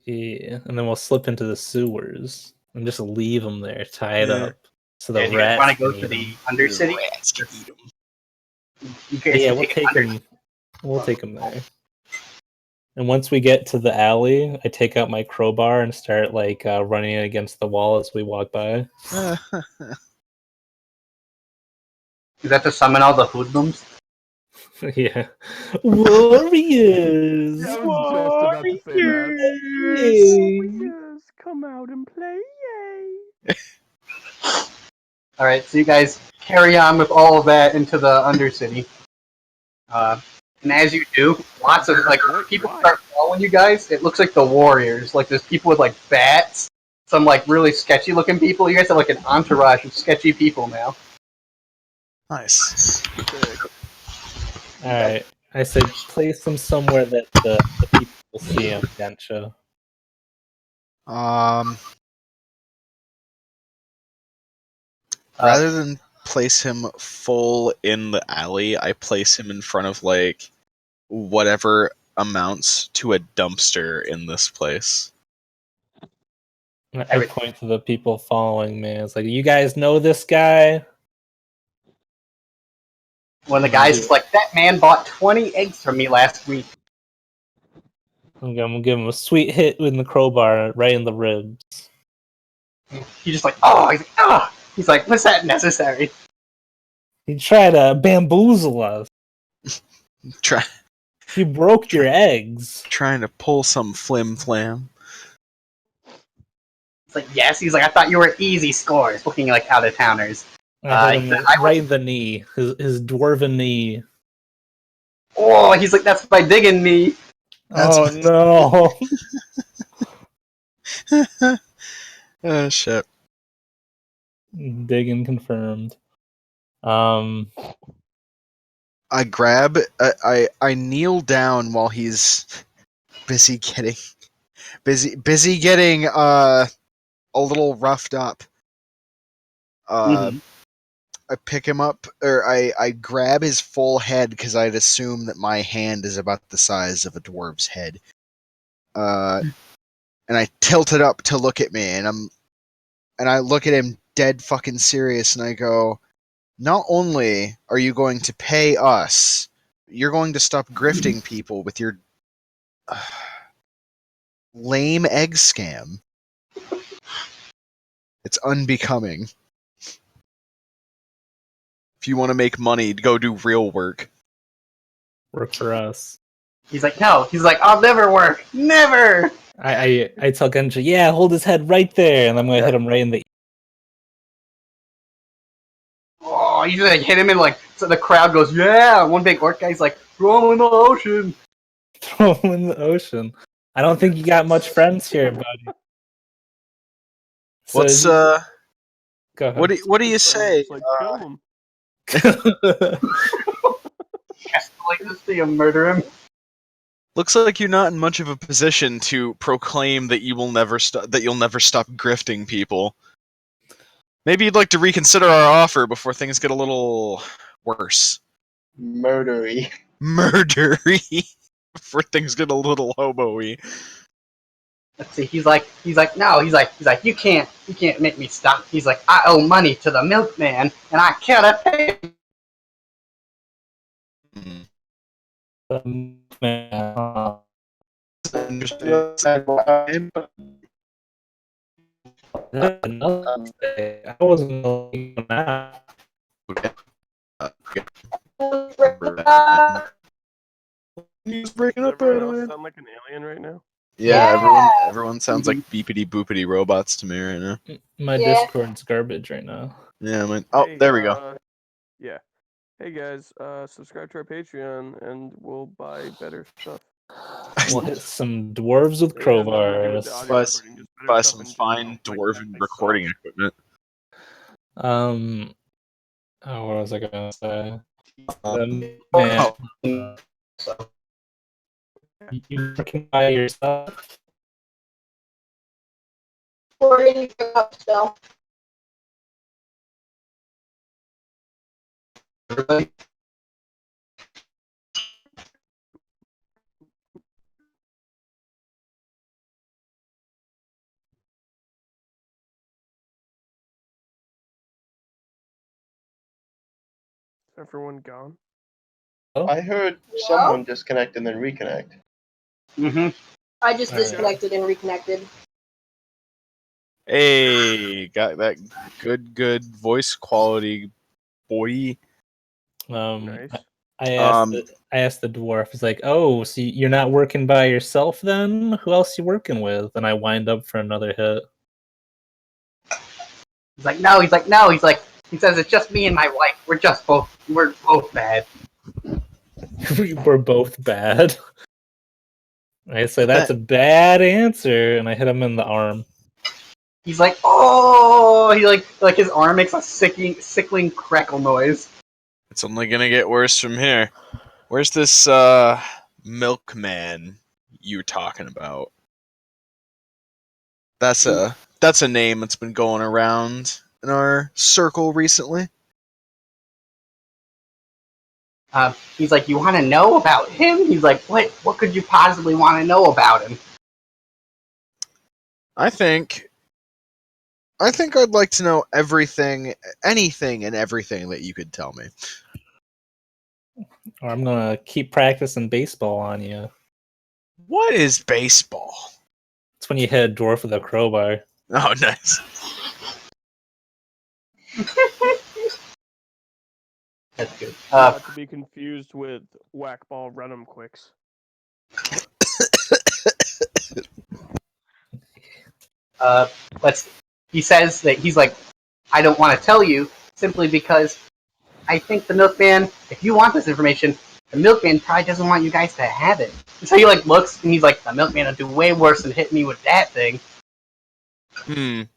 Yeah, and then we'll slip into the sewers and just leave him there, tied Yeah. up, so the Yeah, do you guys want rats to go can to eat him. the Undercity? Rats can eat 'em. You guys Yeah, can we'll take take him. We'll take him there. And once we get to the alley, I take out my crowbar and start like running it against the wall as we walk by. Is that to summon all the hoodlums? Yeah, warriors. Yeah, I was just about to say that. Yay. Warriors, come out and play, yay! All right, so you guys carry on with all of that into the Undercity. And as you do, lots of like people start following you guys. It looks like the Warriors. Like there's people with like bats, some like really sketchy looking people. You guys have like an entourage of sketchy people now. Nice. All right, I said place them somewhere that the people will see him. Gensha. Rather than place him full in the alley, I place him in front of like whatever amounts to a dumpster in this place. I point to the people following me. It's like, you guys know this guy? When the guy's like, that man bought 20 eggs from me last week. I'm gonna give him a sweet hit with the crowbar right in the ribs. He's just like, oh, he's like, ah. He's like, was that necessary? He tried to bamboozle us. Try He broke your eggs. trying to pull some flim flam. It's like, yes. He's like, I thought you were easy scores, looking like out of towners. I hit him I right in the knee, his dwarven knee. Oh, he's like, that's my digging knee. Oh no! Oh shit. Digging confirmed. I grab. I kneel down while he's busy getting a little roughed up. I pick him up, or I grab his full head because I'd assume that my hand is about the size of a dwarf's head. And I tilt it up to look at me, and I look at him dead fucking serious, and I go, not only are you going to pay us, you're going to stop grifting people with your lame egg scam. It's unbecoming. If you want to make money, go do real work. Work for us. He's like, no. He's like, I'll never work. Never. I tell Gensha, yeah, hold his head right there, and I'm gonna hit him right in the. Oh, you just like hit him and like, so the crowd goes, yeah. One big orc guy's like, throw him in the ocean. Throw him in the ocean. I don't think you got much friends here, buddy. So What's go ahead. what do you say? It's like, kill him. Like to see him murder him. Looks like you're not in much of a position to proclaim that you'll never stop grifting people. Maybe you'd like to reconsider our offer before things get a little worse. Murdery. Murdery. Before things get a little hobo-y. Let's see. He's like, no. He's like, you can't make me stop. He's like, I owe money to the milkman, and I gotta pay him. I wasn't looking at that. He's breaking Does up. everyone else sound like an alien right now? Yeah, everyone sounds like beepity boopity robots to me right now. My Yeah. Discord's garbage right now. Yeah, man. Hey, There we go. Yeah. Hey guys, subscribe to our Patreon and we'll buy better stuff. We'll hit some dwarves with It has nothing to do with the crowbars. audio Plus- recording, just better Buy stuff some in fine general. Like, dwarven I recording suck. equipment. Oh, what was I gonna say? Man, Oh. you working by yourself? Where did you pick up still? Everyone gone? I heard someone disconnect and then reconnect. Mm-hmm. I just Alright. disconnected and reconnected. Hey, got that good voice quality, boy. Nice. I asked Um, I asked the dwarf. He's like, "Oh, so you're not working by yourself then? Who else you working with?" And I wind up for another hit. He's like, no. He's like, no. He's like, he says it's just me and my wife. We're both bad. We're both bad. I say that's a bad answer, and I hit him in the arm. He's like, oh, he like his arm makes a sickling crackle noise. it's only gonna get worse from here. Where's this milkman you talking about? That's a name that's been going around in our circle recently. He's like, you want to know about him? He's like, what could you possibly want to know about him? I think I'd like to know everything, anything and everything that you could tell me. Or I'm gonna keep practicing baseball on you. What is baseball? It's when you hit a dwarf with a crowbar. Oh, nice. That's good. Not to be confused with whack-ball Renum Quicks. He says that he's like, I don't want to tell you simply because I think the milkman, if you want this information, the milkman probably doesn't want you guys to have it. And so he like looks and he's like, the milkman will do way worse than hit me with that thing. You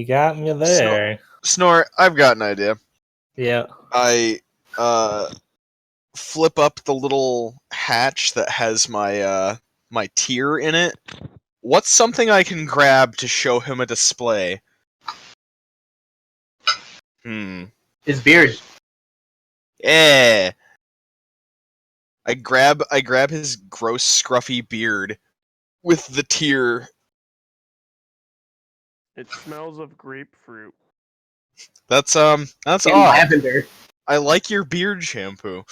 got me there. Snore, I've got an idea. Yeah. I flip up the little hatch that has my my tier in it. What's something I can grab to show him a display? His beard. Eh. I grab his gross scruffy beard with the tier. It smells of grapefruit. That's And odd. lavender. I like your beard shampoo.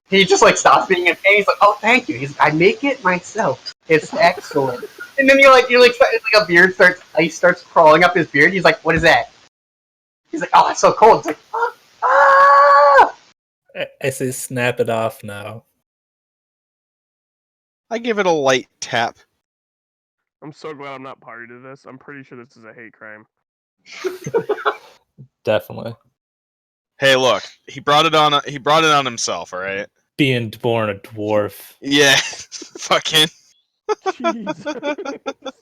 He just like stops being in pain. He's like, "Oh, thank you." I make it myself. It's excellent. And then it's like a beard ice starts crawling up his beard. He's like, "What is that?" He's like, "Oh, it's so cold." It's like, ah! I say snap it off now. I give it a light tap. I'm so glad I'm not party to this. I'm pretty sure this is a hate crime. Definitely. Hey, look, he brought it on himself, all right? Being born a dwarf. Yeah, fucking. Jeez.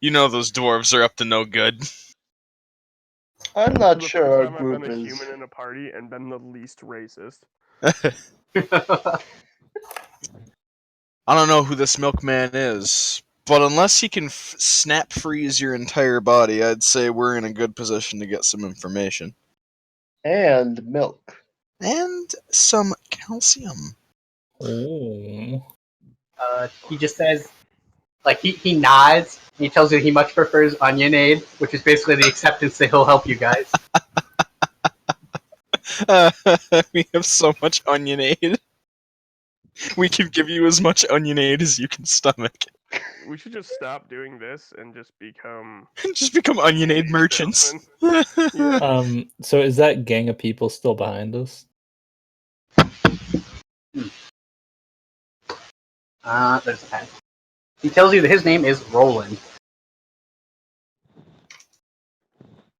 You know those dwarves are up to no good. I'm This not is the sure first our time I've group been a is. human in a party and been the least racist. I don't know who this milkman is, but unless he can snap freeze your entire body, I'd say we're in a good position to get some information. And milk. And some calcium. Oh. He just says, like he nods. And he tells you he much prefers Onionade, which is basically the acceptance that he'll help you guys. We have so much onionade. We can give you as much onionade as you can stomach. We should just stop doing this and just become Just become onionade merchants. Yeah. So is that gang of people still behind us? There's a pen. He tells you that his name is Roland.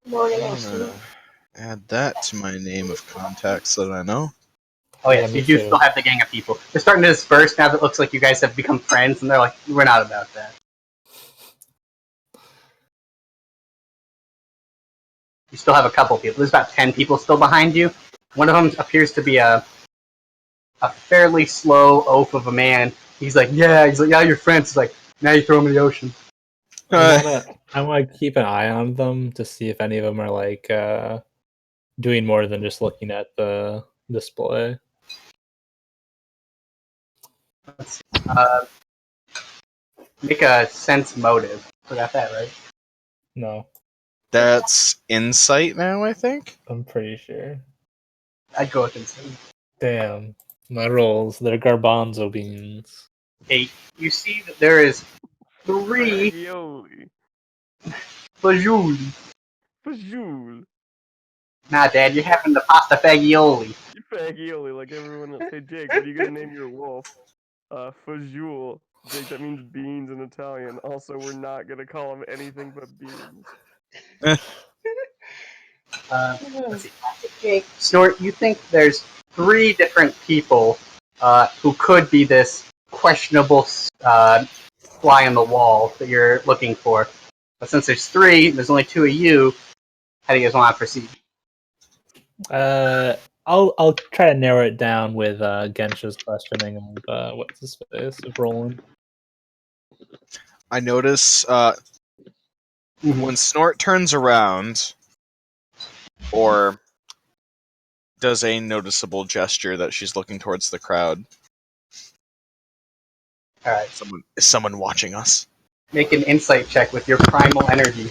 Morning, I'm gonna add that to my name of contacts that I know. Oh Yeah, yes, me you do too. still have the gang of people. They're starting to disperse now that it looks like you guys have become friends, and they're like, we're not about that. You still have a couple people. There's about 10 people still behind you. One of them appears to be a fairly slow oaf of a man. He's like, yeah, you're friends. He's like, now you throw him in the ocean. I wanna keep an eye on them to see if any of them are like doing more than just looking at the display. Let's see. Make a sense motive. Forgot that, right? No, That's insight now, I think. I'm pretty sure. I'd go with insane. Damn, my rolls, they're garbanzo beans. Okay, you see that there is 3 Fagioli. fagioli. Fagioli. Nah, Dad, you're having the pasta fagioli. Fagioli, like everyone else. Hey, Jake, what are you gonna name your wolf? Fagioli. Jake, that means beans in Italian. Also, we're not gonna call him anything but beans. Let's see. Snort, you think there's 3 different people who could be this questionable fly on the wall that you're looking for. But since there's 3, there's only 2 of you. How do you guys want to proceed? I'll try to narrow it down with Gensha's questioning of what's his face of Roland. I notice when Snort turns around or does a noticeable gesture that she's looking towards the crowd. All right. Is someone watching us? Make an insight check with your primal energy.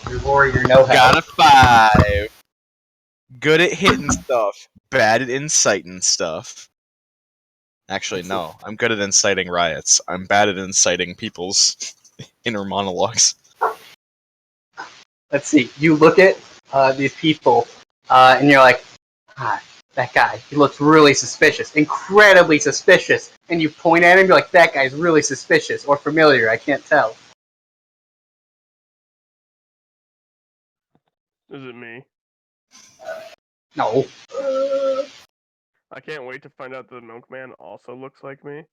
Your warrior know-how. Got a 5. Good at hitting stuff. Bad at inciting stuff. Actually, no. I'm good at inciting riots. I'm bad at inciting people's inner monologues. Let's see. You look at these people, and you're like, that guy, he looks really suspicious. Incredibly suspicious. And you point at him, you're like, that guy's really suspicious. Or familiar, I can't tell. Is it me? No. I can't wait to find out that the milkman also looks like me.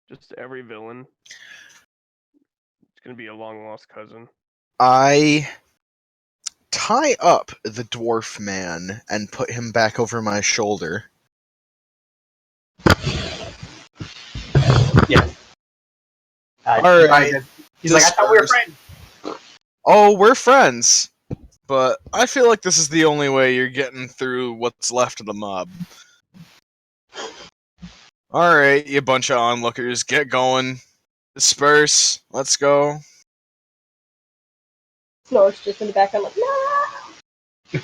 Just every villain. It's gonna be a long lost cousin. I tie up the dwarf man and put him back over my shoulder. Yeah. Alright. He's like, I thought we were friends. Oh, we're friends. But I feel like this is the only way you're getting through what's left of the mob. Alright, you bunch of onlookers, get going. Disperse. Let's go. Snort's just in the background like, no!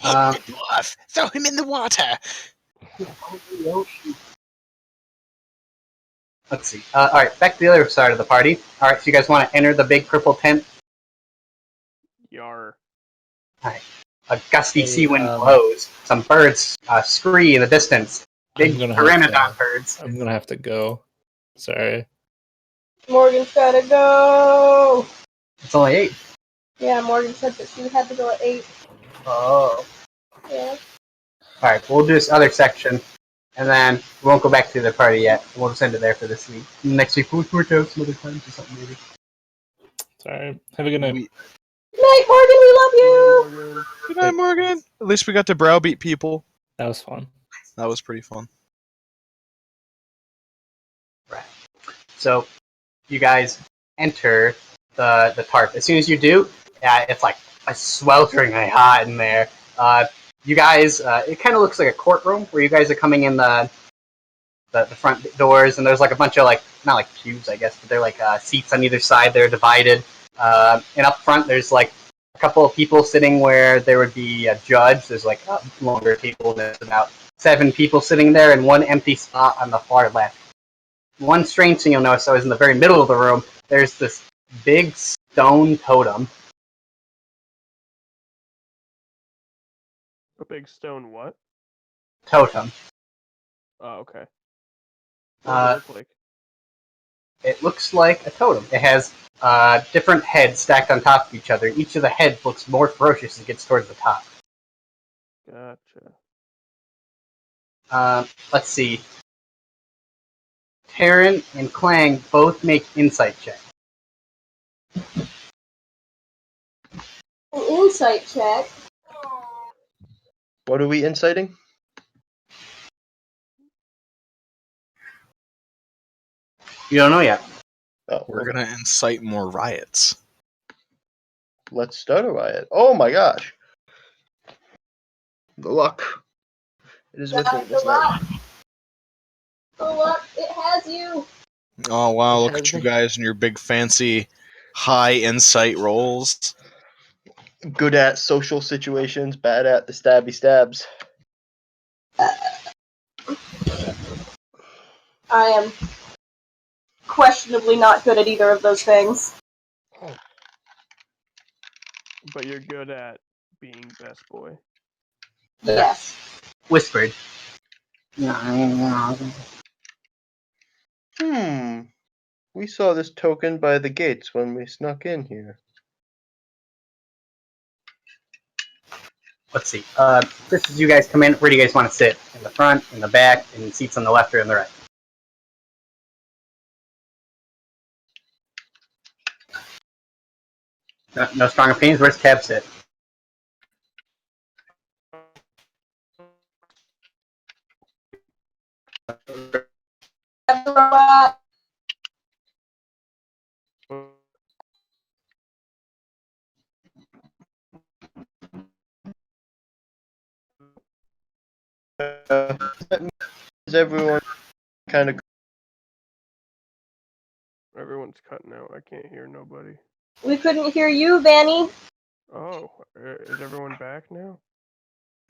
Dwarf! Throw him in the water! Let's see. Alright, back to the other side of the party. Alright, so you guys want to enter the big purple tent? Yar. Alright. A gusty sea wind blows. Some birds scree in the distance. Big pteranodon birds. I'm gonna have to go. Sorry. Morgan's gotta go! It's only 8. Yeah, Morgan said that she had to go at 8. Oh. Yeah. Alright, we'll do this other section, and then we won't go back to the party yet. We'll just end it there for this week. Next week, we'll work out some other times or something maybe. Sorry. Have a good night. Night, Morgan, we love you! Good night, Morgan. At least we got to browbeat people. That was fun. That was pretty fun. Right. So, you guys enter the tarp. As soon as you do, it's like a swelteringly hot in there. You guys, it kind of looks like a courtroom where you guys are coming in the front doors, and there's like a bunch of like, not like pews, I guess, but they're like seats on either side. They're divided, and up front there's like a couple of people sitting where there would be a judge. There's like a longer table. There's about 7 people sitting there, and 1 empty spot on the far left. One strange thing you'll notice, though, is in the very middle of the room, there's this big stone totem. A big stone what? Totem. Oh, okay. What does it look like? It looks like a totem. It has different heads stacked on top of each other. Each of the heads looks more ferocious as it gets towards the top. Gotcha. Let's see. Terran and Clang both make insight checks. An insight check. What are we inciting? You don't know yet. Oh, We're okay. gonna incite more riots. Let's start a riot. Oh my gosh. The luck. It is with me this night. The luck, it has you. Oh wow, look at you guys and your big fancy high insight rolls. Good at social situations, bad at the stabby stabs. I am questionably not good at either of those things. But you're good at being best boy. Yes. Whispered. We saw this token by the gates when we snuck in here. Let's see. Just as you guys come in, where do you guys want to sit? In the front, in the back, in seats on the left or on the right? No strong opinions. Where's Cab sit? Is everyone kind of Everyone's cutting out. I can't hear nobody. We couldn't hear you, Vanny. Oh, is everyone back now?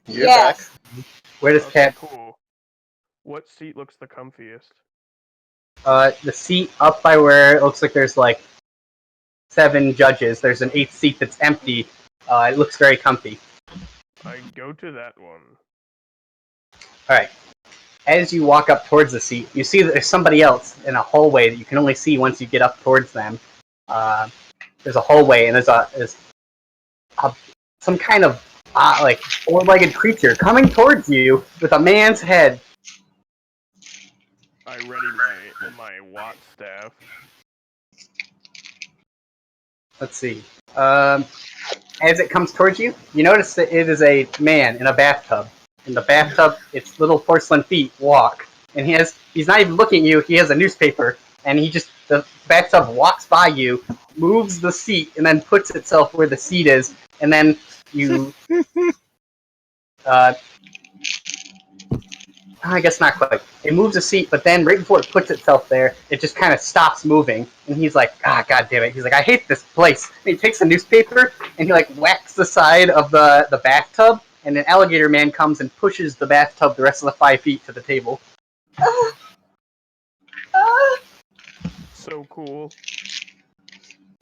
You're Yes. back? Where does Okay, Cab? cool. What seat looks the comfiest? The seat up by where it looks like there's like 7 judges. There's an 8th seat that's empty. It looks very comfy. I go to that one. All right. As you walk up towards the seat, you see that there's somebody else in a hallway that you can only see once you get up towards them. There's a hallway, and there's some kind of like 4-legged creature coming towards you with a man's head. I ready my Watt staff. Let's see. As it comes towards you, you notice that it is a man in a bathtub. In the bathtub, its little porcelain feet walk, and he's not even looking at you. He has a newspaper, and the bathtub walks by you, moves the seat, and then puts itself where the seat is, and then you. I guess not quite. It moves a seat, but then right before it puts itself there, it just kind of stops moving. And he's like, God damn it. He's like, I hate this place. And he takes a newspaper, and he like whacks the side of the bathtub, and an alligator man comes and pushes the bathtub the rest of the 5 feet to the table. So cool.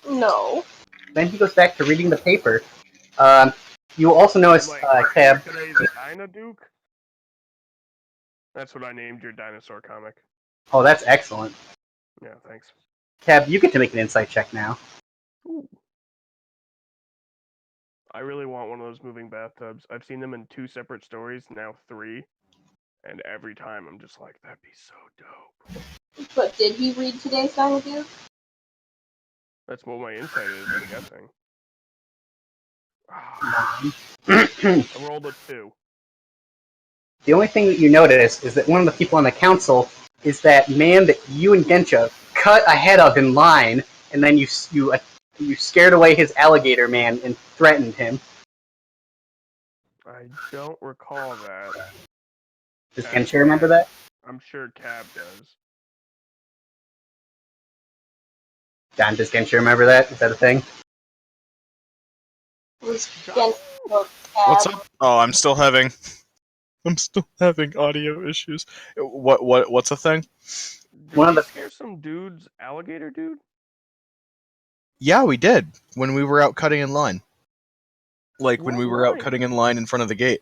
No. Then he goes back to reading the paper. You will also notice, Cab. Today's Dino Duke? That's what I named your dinosaur comic. Oh, that's excellent. Yeah, thanks. Cab, you get to make an insight check now. Ooh. I really want one of those moving bathtubs. I've seen them in 2 separate stories, now 3. And every time I'm just like, that'd be so dope. But did he read today's Dino Duke? That's what my insight is, I'm guessing. I rolled a 2. The only thing that you notice is that one of the people on the council is that man that you and Gensha cut ahead of in line, and then you scared away his alligator man and threatened him. I don't recall that. Does Gensha remember that? I'm sure Cab does. Don, does Gensha remember that? Is that a thing? Was John? What's up? Oh, I'm still having audio issues. What's a thing? Did One of we the- scare some dude's alligator dude? Yeah, we did when we were out cutting in line. Like when What we were out line? cutting in line in front of the gate.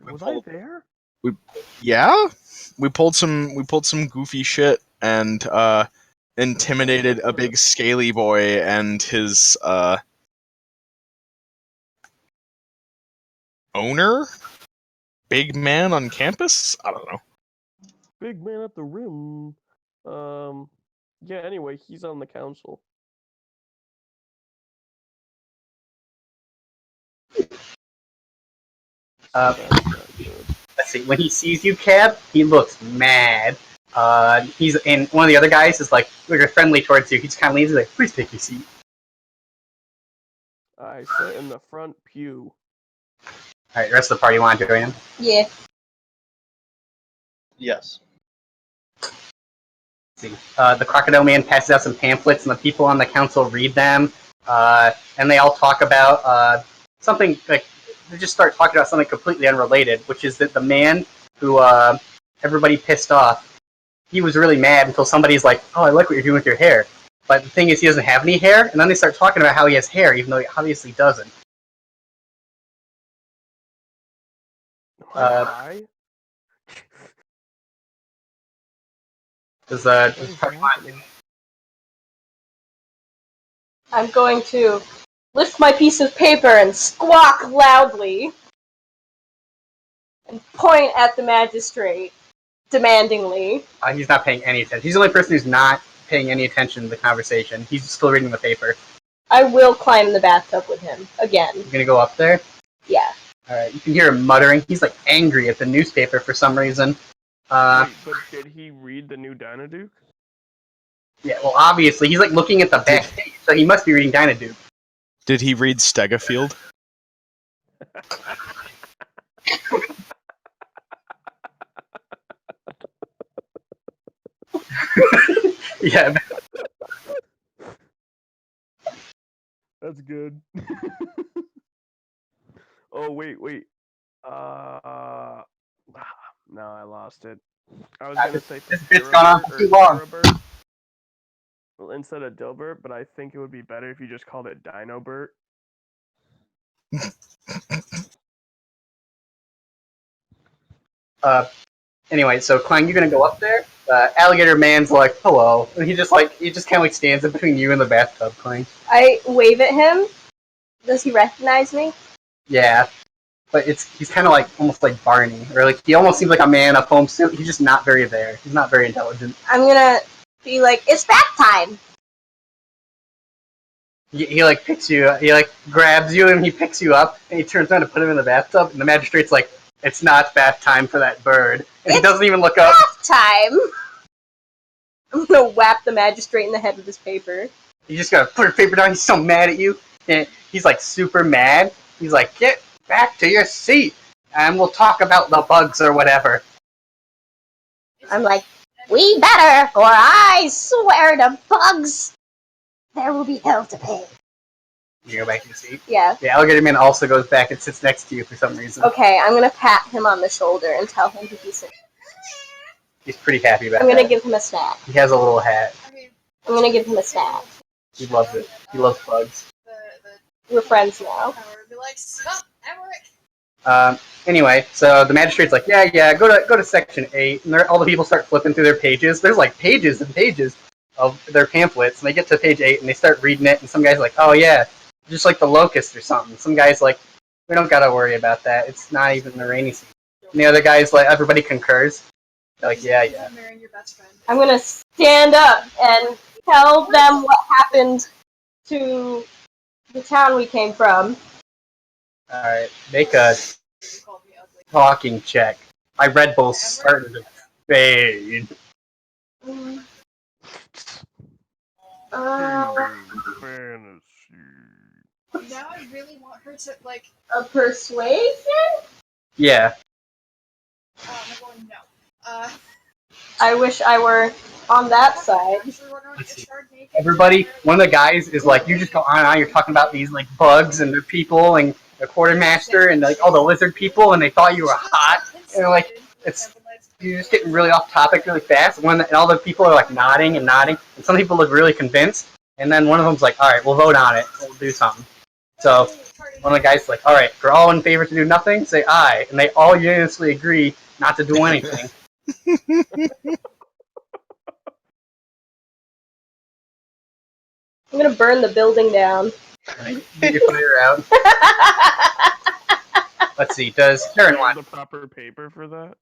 Was I there? Yeah, we pulled some goofy shit, and intimidated a big scaly boy and his owner? Big man on campus? I don't know. Big man at the rim. Yeah, anyway, he's on the council. Uh, That's not good. Let's see. When he sees you, Cab, he looks mad. He's and one of the other guys is like friendly towards you. He just kind of leans like, "Please take your seat." I sit in the front pew. All right, the rest of the party want to join him. Yeah. Yes. Let's see. The Crocodile Man passes out some pamphlets, and the people on the council read them, and they all talk about something like they just start talking about something completely unrelated, which is that the man who everybody pissed off, he was really mad until somebody's like, "Oh, I like what you're doing with your hair," but the thing is, he doesn't have any hair, and then they start talking about how he has hair, even though he obviously doesn't. Hi. Does What is happening? I'm going to lift my piece of paper and squawk loudly and point at the magistrate, demandingly. he's not paying any attention. He's the only person who's not paying any attention to the conversation. He's still reading the paper. I will climb the bathtub with him again. You're gonna go up there. Yeah. All right, you can hear him muttering. He's like angry at the newspaper for some reason. Wait, but did he read the new Dynaduke? Yeah, well, obviously he's like looking at the back page, so he must be reading Dynaduke. Did he read Stegafield? Yeah. That's good. Oh wait. No, I lost it. I was gonna say This bit's gone on for too long. Dilbert. Well, instead of Dilbert, but I think it would be better if you just called it Dinobert. Anyway, so Clang, you're gonna go up there. Alligator Man's like, hello. And he just kind of stands in between you and the bathtub, Clang. I wave at him. Does he recognize me? Yeah. But he's kind of like, almost like Barney. Or like, he almost seems like a man of home suit. He's just not very there. He's not very intelligent. I'm gonna be like, it's bath time! He like picks you up, he like grabs you and he picks you up and he turns around to put him in the bathtub and the magistrate's like, it's not bath time for that bird. And he doesn't even look up. Bath time! I'm gonna whap the magistrate in the head with this paper. You just gotta put your paper down, he's so mad at you. And he's like super mad. He's like, get back to your seat and we'll talk about the bugs or whatever. I'm like, we better, or I swear to bugs, there will be hell to pay. You go back to your seat. Yeah. The alligator man also goes back and sits next to you for some reason. Okay, I'm gonna pat him on the shoulder and tell him to be sick. He's pretty happy about I'm that. gonna give him a snack. He has a little hat. I'm gonna give him a snack. He loves it. He loves bugs. We're friends now. Anyway, so the magistrate's like, yeah, go to section 8, and all the people start flipping through their pages. There's like pages and pages of their pamphlets, and they get to page 8 and they start reading it, and some guy's like, oh yeah, just like the locust or something. Some guy's like, we don't gotta worry about that. It's not even the rainy season. And the other guy's like, everybody concurs. They're like, yeah. I'm gonna stand up and tell them what happened to the town we came from. Alright, make a talking check. My Red Bull's starting to fade. Fantasy. Now I really want her to, like... A persuasion? Yeah. I'm going, no. I wish I were on that side. Everybody, one of the guys is like, you just go on and on, you're talking about these like bugs and their people and the quartermaster and like all the lizard people and they thought you were hot and like you're just getting really off topic really fast. And all the people are like nodding and some people look really convinced and then one of them's like, all right, we'll vote on it, we'll do something. So one of the guys is like, all right, if we're all in favor to do nothing, say aye, and they all unanimously agree not to do anything. I'm gonna burn the building down. Right? Get your fire out. Let's see. Does Karen Do you have want? the proper paper for that?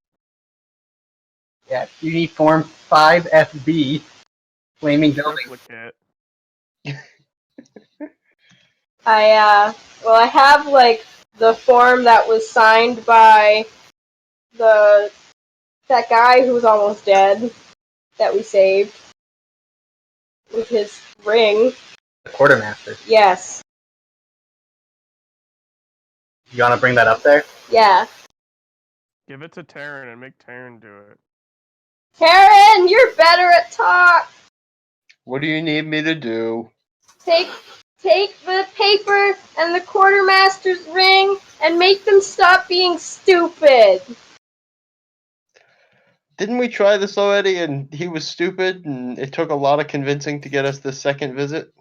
Yeah. You need Form 5FB. Flaming building. Triplicate. I have like the form that was signed by that guy who was almost dead that we saved with his ring. The quartermaster. Yes. You want to bring that up there? Yeah. Give it to Taryn and make Taryn do it. Karen, you're better at talk. What do you need me to do? Take the paper and the quartermaster's ring and make them stop being stupid. Didn't we try this already and he was stupid and it took a lot of convincing to get us the second visit?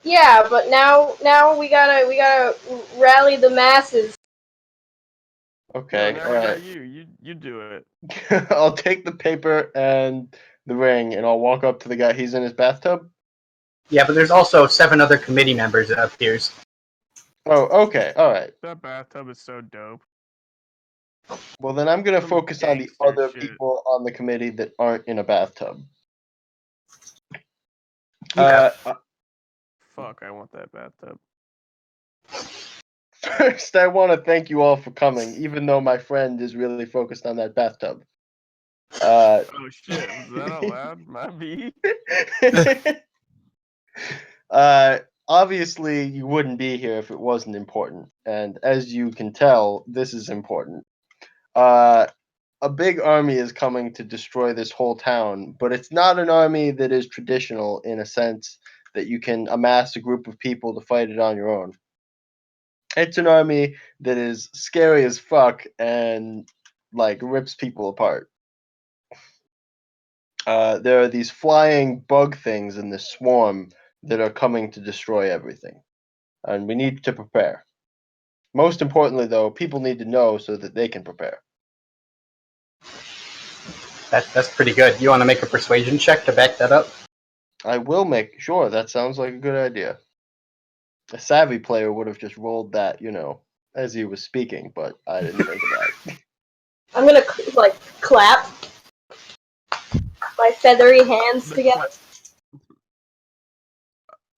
Yeah, but now we gotta rally the masses. Okay, No, now we got alright. you do it. I'll take the paper and the ring and I'll walk up to the guy. He's in his bathtub? Yeah, but there's also 7 other committee members, it appears. Oh, okay, alright. That bathtub is so dope. Well, then I'm gonna Some focus on the gangster other shit. people on the committee that aren't in a bathtub. Okay. Fuck, I want that bathtub. First, I want to thank you all for coming, even though my friend is really focused on that bathtub. Oh shit, was that out loud? My B? Obviously, you wouldn't be here if it wasn't important, and as you can tell, this is important. A big army is coming to destroy this whole town, but it's not an army that is traditional in a sense that you can amass a group of people to fight it on your own. It's an army that is scary as fuck and like rips people apart. There are these flying bug things in this swarm that are coming to destroy everything, and we need to prepare. Most importantly, though, people need to know so that they can prepare. That's pretty good. You want to make a persuasion check to back that up? I will make sure. That sounds like a good idea. A savvy player would have just rolled that, as he was speaking, but I didn't think of that. I'm gonna clap my feathery hands together.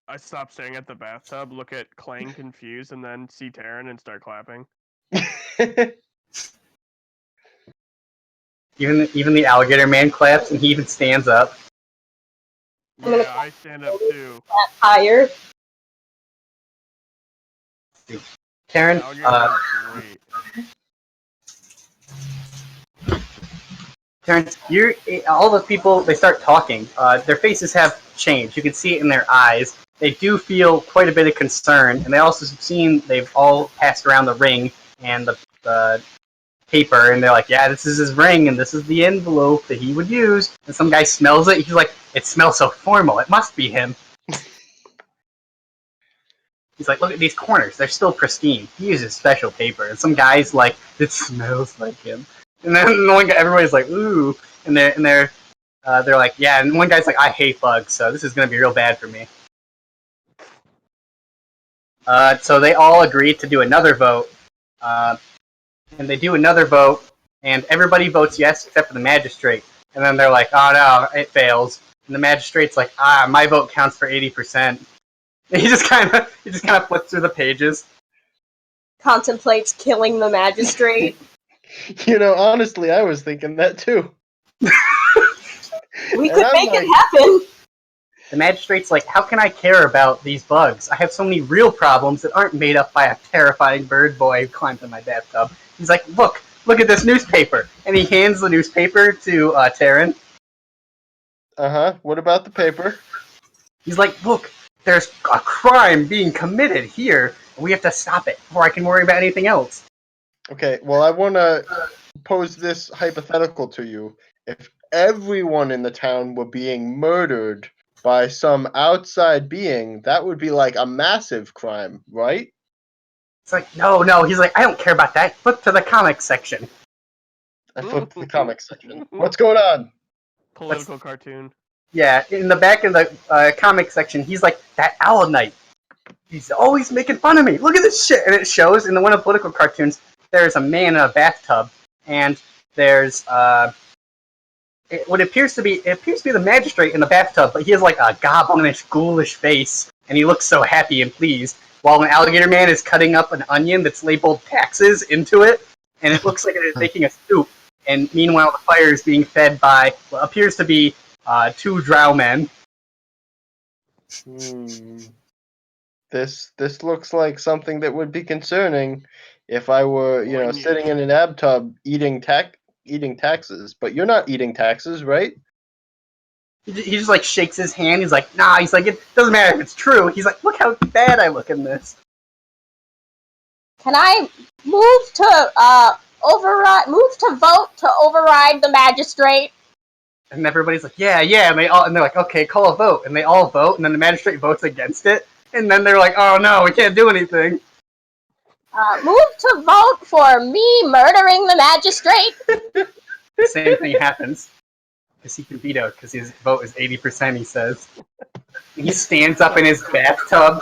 I stop staring at the bathtub, look at Clang confused, and then see Taryn and start clapping. Even the alligator man claps, and he even stands up. I'm gonna Yeah, I stand up too. clap higher. Karen, Alligator man's great. Terrence, all the people, they start talking. Their faces have changed. You can see it in their eyes. They do feel quite a bit of concern, and they also seem they've all passed around the ring and the paper, and they're like, yeah, this is his ring, and this is the envelope that he would use. And some guy smells it. He's like, it smells so formal. It must be him. He's like, look at these corners. They're still pristine. He uses special paper. And some guy's like, it smells like him. And then one guy, everybody's like, ooh. And they're like, yeah. And one guy's like, I hate bugs, so this is going to be real bad for me. So they all agree to do another vote. And they do another vote, and everybody votes yes except for the magistrate. And then they're like, oh no, it fails. And the magistrate's like, my vote counts for 80%. And he just kind of flips through the pages. Contemplates killing the magistrate. Honestly, I was thinking that too. We could make it happen. The magistrate's like, how can I care about these bugs? I have so many real problems that aren't made up by a terrifying bird boy who climbed in my bathtub. He's like, look at this newspaper. And he hands the newspaper to Taryn. Uh-huh. What about the paper? He's like, look, there's a crime being committed here, and we have to stop it before I can worry about anything else. Okay, well, I want to pose this hypothetical to you. If everyone in the town were being murdered by some outside being, that would be like a massive crime, right? It's like, no. He's like, I don't care about that. Flip to the comics section. I flipped to the comics section. What's going on? Political cartoon. Yeah, in the back of the comic section, he's like, that Owl Knight. He's always making fun of me. Look at this shit. And it shows in one of the political cartoons, there's a man in a bathtub, and there's what appears to be the magistrate in the bathtub, but he has like a goblinish, ghoulish face, and he looks so happy and pleased, while an alligator man is cutting up an onion that's labeled taxes into it, and it looks like it is making a soup. And meanwhile, the fire is being fed by what appears to be two drow men. This looks like something that would be concerning if I were, Poignant. sitting in an ab tub eating taxes. But you're not eating taxes, right? He just like shakes his hand. He's like, nah. He's like, it doesn't matter if it's true. He's like, look how bad I look in this. Can I move to vote to override the magistrate? And everybody's like, yeah, and they're like, okay, call a vote, and they all vote, and then the magistrate votes against it, and then they're like, oh no, we can't do anything. Move to vote for me murdering the magistrate. The same thing happens. Because he can veto, because his vote is 80%, he says. He stands up in his bathtub.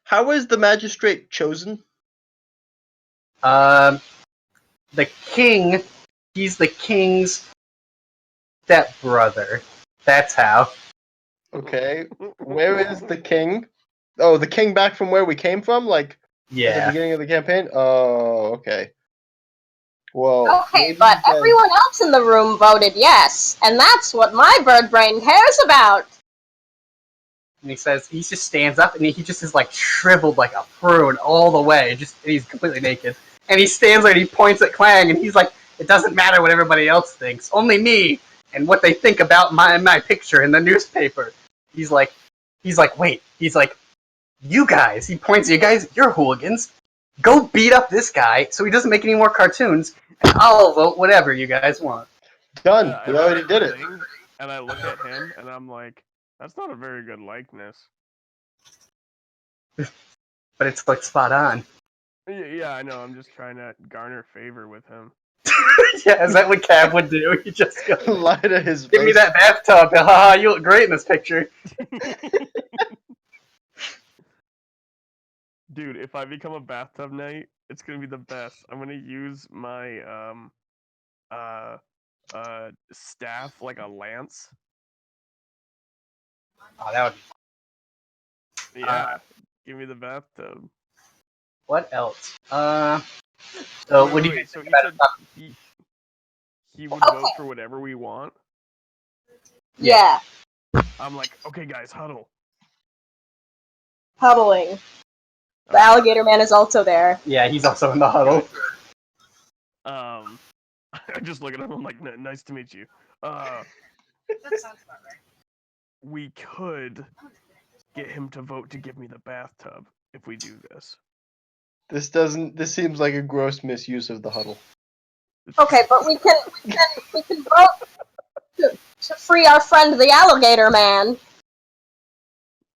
How is the magistrate chosen? The king, he's the king's stepbrother. That's how. Okay. Where is the king? Oh, the king back from where we came from? Like, at the Yeah. beginning of the campaign? Oh, okay. Well, Okay, but everyone else in the room voted yes, and that's what my bird brain cares about. And he says, he just stands up, and he just is like shriveled like a prune all the way. And he's completely naked. And he stands there and he points at Clang, and he's like, it doesn't matter what everybody else thinks, only me, and what they think about my picture in the newspaper. He's like, wait, he's like, you guys, he points at you guys, you're hooligans. Go beat up this guy so he doesn't make any more cartoons, and I'll vote whatever you guys want. Done. We already did it. And I look at him and I'm like, that's not a very good likeness. But it's like spot on. Yeah, I know. I'm just trying to garner favor with him. Yeah, is that what Cav would do? He just goes, Lie to his give me face. that bathtub. Haha, you look great in this picture. Dude, if I become a bathtub knight, it's gonna be the best. I'm gonna use my staff like a lance. Oh, that would. Yeah, give me the bathtub. What else? So Wait, what do you wait, guys so think he about said he would vote for whatever we want. Yeah, I'm like, okay, guys, huddle. huddling. The alligator man is also there. Yeah, he's also in the huddle. I just look at him. I'm like, nice to meet you. That sounds about right. We could get him to vote to give me the bathtub if we do this. This seems like a gross misuse of the huddle. Okay, but we can vote to free our friend the alligator man.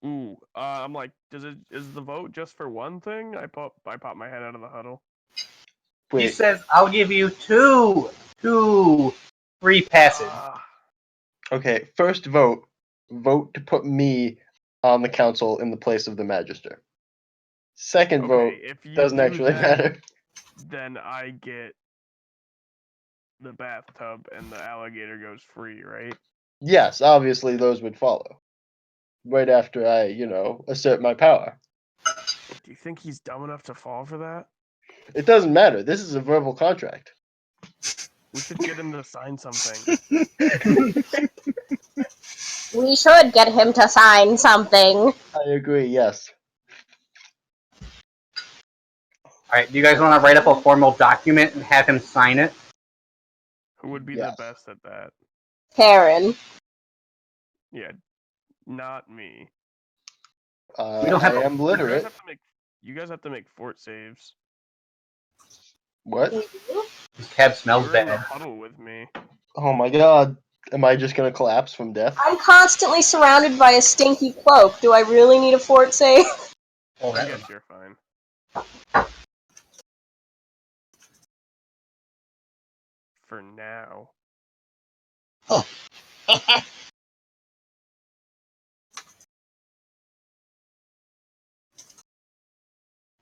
Ooh, I'm like, is the vote just for one thing? I pop my head out of the huddle. He Wait, says, I'll give you two free passes. okay, first vote to put me on the council in the place of the magister. Second vote Okay, if you doesn't do actually that, matter. then I get the bathtub and the alligator goes free, right? Yes, obviously those would follow. Right after I, assert my power. Do you think he's dumb enough to fall for that? It doesn't matter. This is a verbal contract. We should get him to sign something. We should get him to sign something. I agree, yes. Alright, do you guys want to write up a formal document and have him sign it? Who would be Yes. the best at that? Karen. Yeah, not me. We don't have I am literate. You guys have to make fort saves. What? This cab smells You're in the bad. huddle with me. Oh my god. Am I just gonna collapse from death? I'm constantly surrounded by a stinky cloak. Do I really need a fort save? Oh, I that guess you're fine. For now.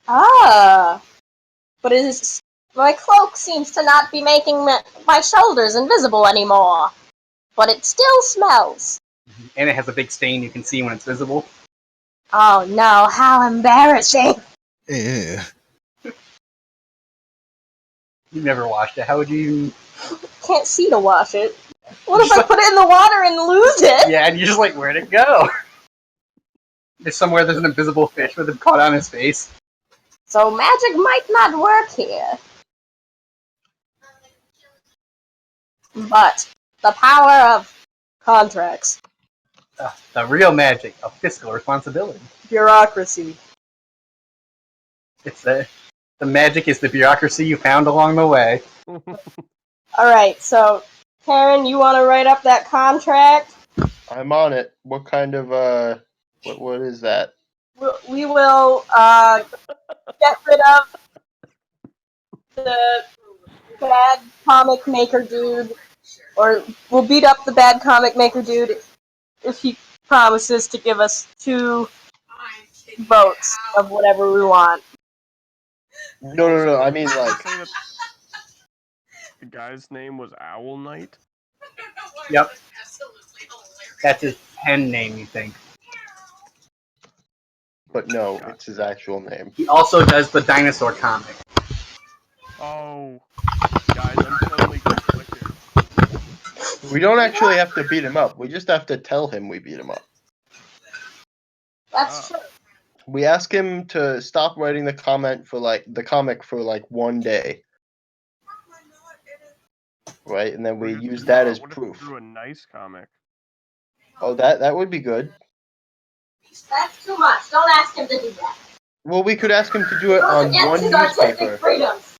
Ah, but my cloak seems to not be making my shoulders invisible anymore. But it still smells. And it has a big stain you can see when it's visible. Oh no, how embarrassing. Ew. You've never washed it. How would you? Can't see to wash it. What if I put it in the water and lose it? Yeah, and you're just like, where'd it go? There's an invisible fish with him caught on his face. So magic might not work here. But the power of contracts. The real magic of fiscal responsibility. Bureaucracy. It's the magic is the bureaucracy you found along the way. Alright, so Karen, you want to write up that contract? I'm on it. What kind of what is that? We will get rid of the bad comic maker dude, or we'll beat up the bad comic maker dude if he promises to give us 2 votes of whatever we want. No. I mean, like, Say that the guy's name was Owl Knight. Yep. That's his pen name, you think. but no, it's his actual name. He also does the dinosaur comic. Oh, guys, I'm totally conflicted. We don't actually have to beat him up. We just have to tell him we beat him up. That's true. We ask him to stop writing the comic for like 1 day. Right, and then we use that as What if proof. he drew a nice comic? Oh, that would be good. That's too much. Don't ask him to do that. Well, we could ask him to do it on one his artistic newspaper freedoms.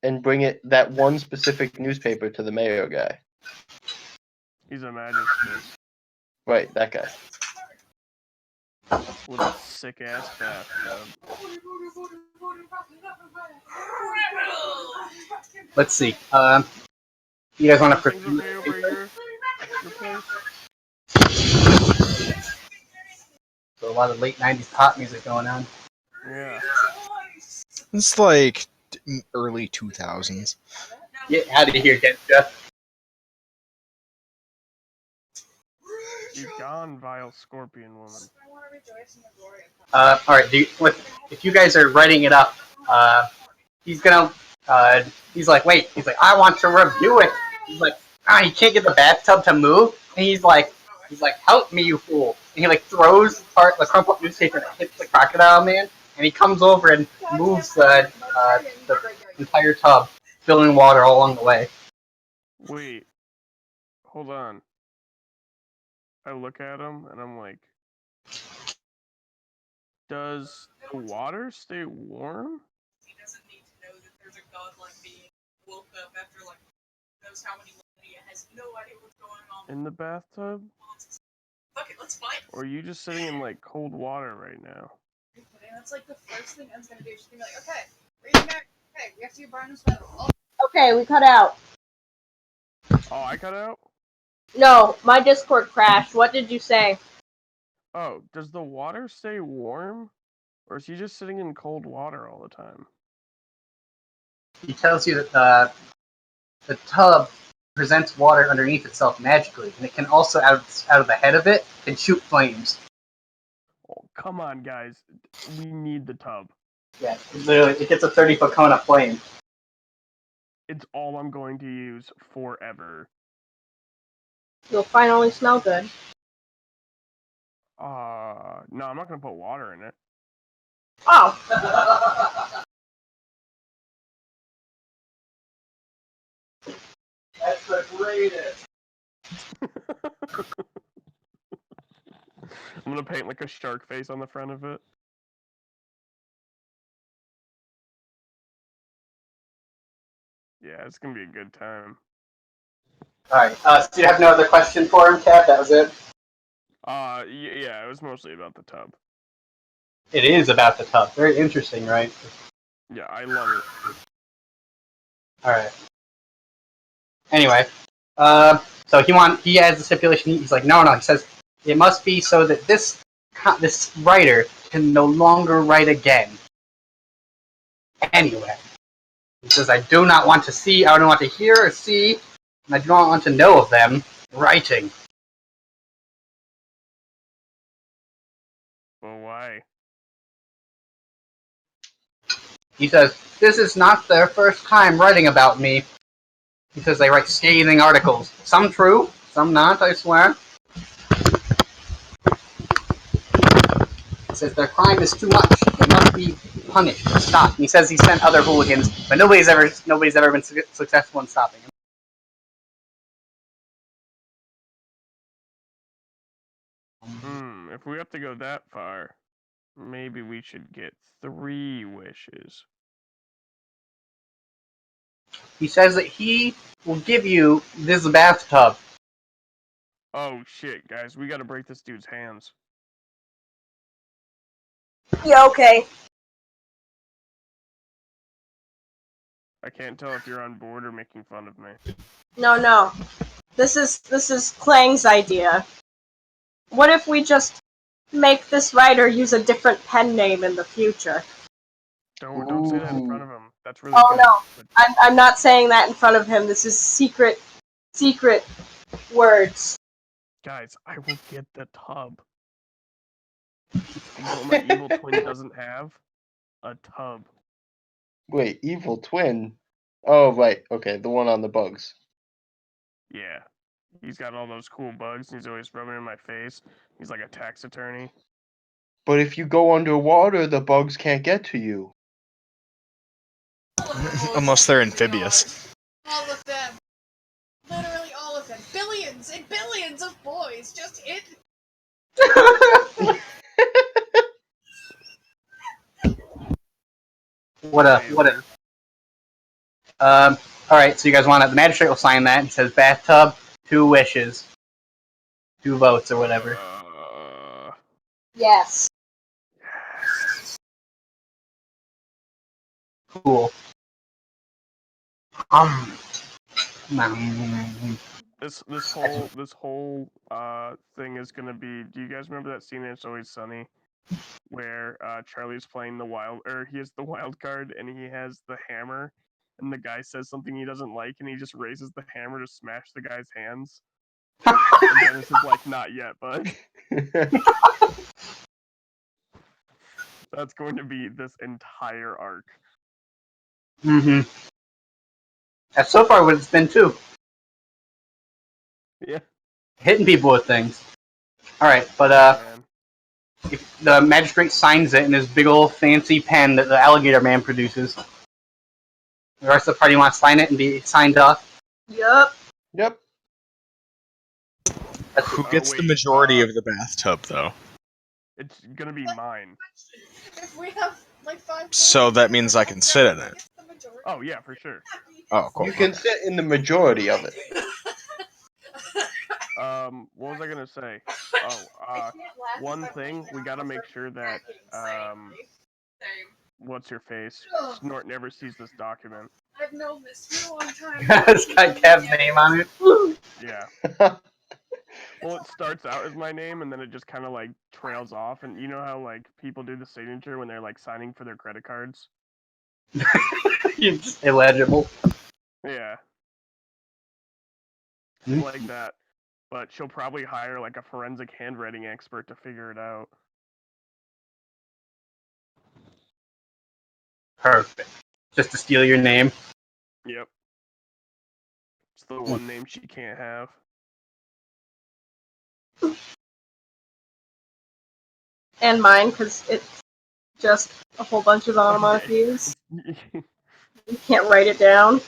and bring that one specific newspaper to the mayor guy. He's a magistrate Right, that guy. with a sick ass bathtub. Let's see. You guys want to Things okay over your place? So a lot of late '90s pop music going on. Yeah. It's like early 2000s. Get out of here, Gensha. You're gone, vile scorpion woman. All right. If you guys are writing it up, he's gonna. He's like, wait. He's like, I want to review it. He's like, he can't get the bathtub to move. And he's like, help me, you fool. And he like throws the crumpled newspaper and it hits the crocodile man. And he comes over and moves the entire tub, filling water all along the way. Wait. Hold on. I look at him and I'm like, does the water stay warm? He doesn't need to know that there's a godlike being woke up after like knows how many millennia, has no idea what's going on. In the bathtub? Fuck it, let's fight. Or are you just sitting in like cold water right now? That's like the first thing Em's gonna do. She's gonna be like, okay, are you married? Okay, we have to get Barnum's medal. Oh. Okay, we cut out. Oh, I cut out? No, my Discord crashed. What did you say? Oh, does the water stay warm? Or is he just sitting in cold water all the time? He tells you that the tub presents water underneath itself magically, and it can also, out of the head of it, can shoot flames. Oh, come on, guys. We need the tub. Yeah, literally, it gets a 30-foot cone of flame. It's all I'm going to use forever. You'll finally smell good. No, I'm not gonna put water in it. Oh. That's the greatest. I'm gonna paint like a shark face on the front of it. Yeah, it's gonna be a good time. Alright, so you have no other question for him, Kat? That was it? Yeah, it was mostly about the tub. It is about the tub. Very interesting, right? Yeah, I love it. Alright. Anyway, so he has a stipulation. He's like, no. He says it must be so that this writer can no longer write again. anywhere. He says, I do not want to see, I don't want to hear or see, and I do not want to know of them writing. Well, why? He says, this is not their first time writing about me. He says they write scathing articles. Some true, some not, I swear. He says their crime is too much. They must be punished, stopped. He says he sent other hooligans, but nobody's ever been successful in stopping him. If we have to go that far, maybe we should get 3 wishes. He says that he will give you this bathtub. Oh shit, guys, we gotta break this dude's hands. Yeah, okay. I can't tell if you're on board or making fun of me. No. This is Klang's idea. What if we just make this writer use a different pen name in the future? Don't say that in front of him. That's really Oh good. no, I'm not saying that in front of him. This is secret words. Guys, I will get the tub. You know what my evil twin doesn't have? A tub. Wait, evil twin? Oh, right. Okay, the one on the bugs. Yeah. He's got all those cool bugs, and he's always rubbing in my face. He's like a tax attorney. But if you go underwater, the bugs can't get to you. Unless they're amphibious. All of them. Literally all of them. Billions and billions of boys just hit. What a. Alright, so you guys want it. The magistrate will sign that. It says bathtub, 2 wishes. 2 votes or whatever. Yes. Cool. This whole thing is gonna be. Do you guys remember that scene in It's Always Sunny, where Charlie's playing he has the wild card and he has the hammer, and the guy says something he doesn't like, and he just raises the hammer to smash the guy's hands. And Dennis is like, not yet, bud. That's going to be this entire arc. Mm-hmm. That's so far what it's been too. Yeah. Hitting people with things. Alright, but Man. if the magistrate signs it in his big old fancy pen that the alligator man produces. The rest of the party wants to sign it and be signed off. Yup. Yep. Who gets the wait, majority of the bathtub, though? It's gonna be mine. If we have like 5 So that means I can sit in it. Oh yeah, for sure. Oh, cool. You can sit in the majority of it. What was I gonna say? One thing, we gotta make sure that, what's your face? Snort never sees this document. I've known this for a long time. It's got Kev's name on it. Yeah. Well, it starts out as my name, and then it just kind of, like, trails off, and you know how, like, people do the signature when they're, like, signing for their credit cards? It's illegible. Yeah. Like that. But she'll probably hire, like, a forensic handwriting expert to figure it out. Perfect. Just to steal your name. Yep. It's the one name she can't have. And mine, because it's just a whole bunch of onomatopoeias. You can't write it down.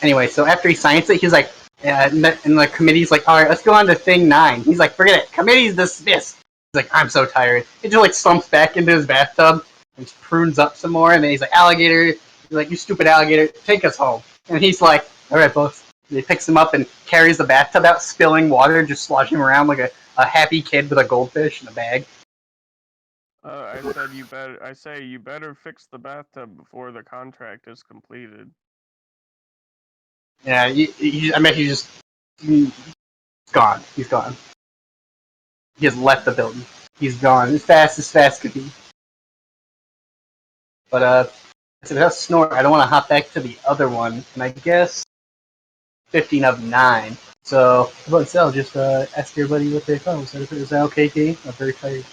Anyway, so after he signs it, he's like, and the committee's like, alright, let's go on to thing 9. He's like, forget it, committee's dismissed. He's like, I'm so tired. He just like slumps back into his bathtub and prunes up some more, and then he's like, alligator, he's like, you stupid alligator, take us home. And he's like, alright, boss. And he picks him up and carries the bathtub out, spilling water, just sloshing around like a happy kid with a goldfish in a bag. I say you better fix the bathtub before the contract is completed. Yeah, I bet he's just gone. He's gone. He has left the building. he's gone as fast could be. But so that's Snort. I don't want to hop back to the other one, and I guess 15 of 9. So, I'll just ask everybody what they thought. Is that okay, Kate? I'm very tired.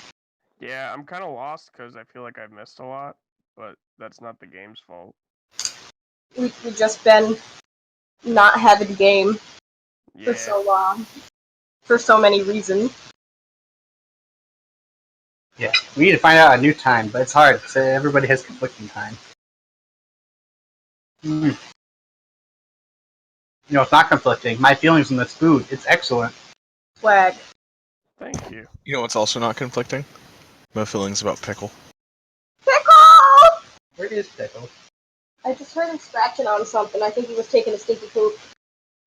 Yeah, I'm kind of lost because I feel like I've missed a lot, but that's not the game's fault. We've just been not having a game for Yeah. so long, for so many reasons. Yeah, we need to find out a new time, but it's hard because everybody has conflicting time. You know, it's not conflicting. My feelings on this food, it's excellent. Swag. Thank you. You know what's also not conflicting? My feelings about pickle. Pickle! Where is Pickle? I just heard him scratching on something. I think he was taking a stinky poop.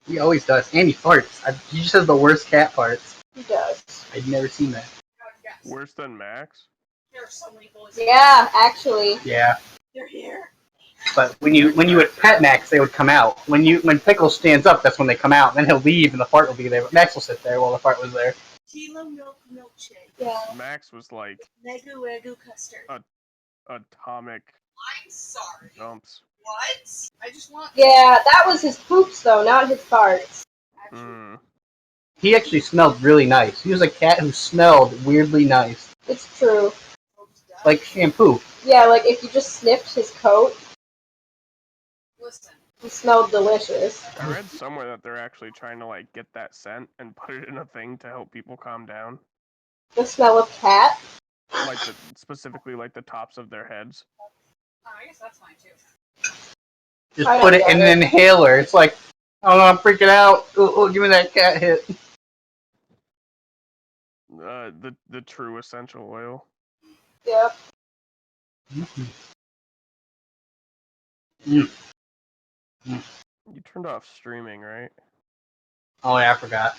He always does, and he farts. He just has the worst cat farts. He does. I've never seen that. Worse than Max? There are so many boys. Yeah, actually. Yeah, They're here. but when you would pet Max, they would come out. When Pickle stands up, that's when they come out. And then he'll leave, and the fart will be there. But Max will sit there while the fart was there. Kilo milk milkshake. Yeah. Max was like Negu Egu custard. atomic I'm sorry. jumps. What? I just want. Yeah, that was his poops, though, not his farts. Mm. He actually smelled really nice. He was a cat who smelled weirdly nice, It's true. like shampoo. Yeah, like if you just sniffed his coat, Listen. he smelled delicious. I read somewhere that they're actually trying to like get that scent and put it in a thing to help people calm down. The smell of cat. Like specifically like the tops of their heads. Oh, I guess that's fine too. Just I put don't it in get an it. inhaler. It's like, oh, I'm freaking out. Oh, give me that cat hit. The true essential oil. Yep. You turned off streaming, right? Oh yeah, I forgot.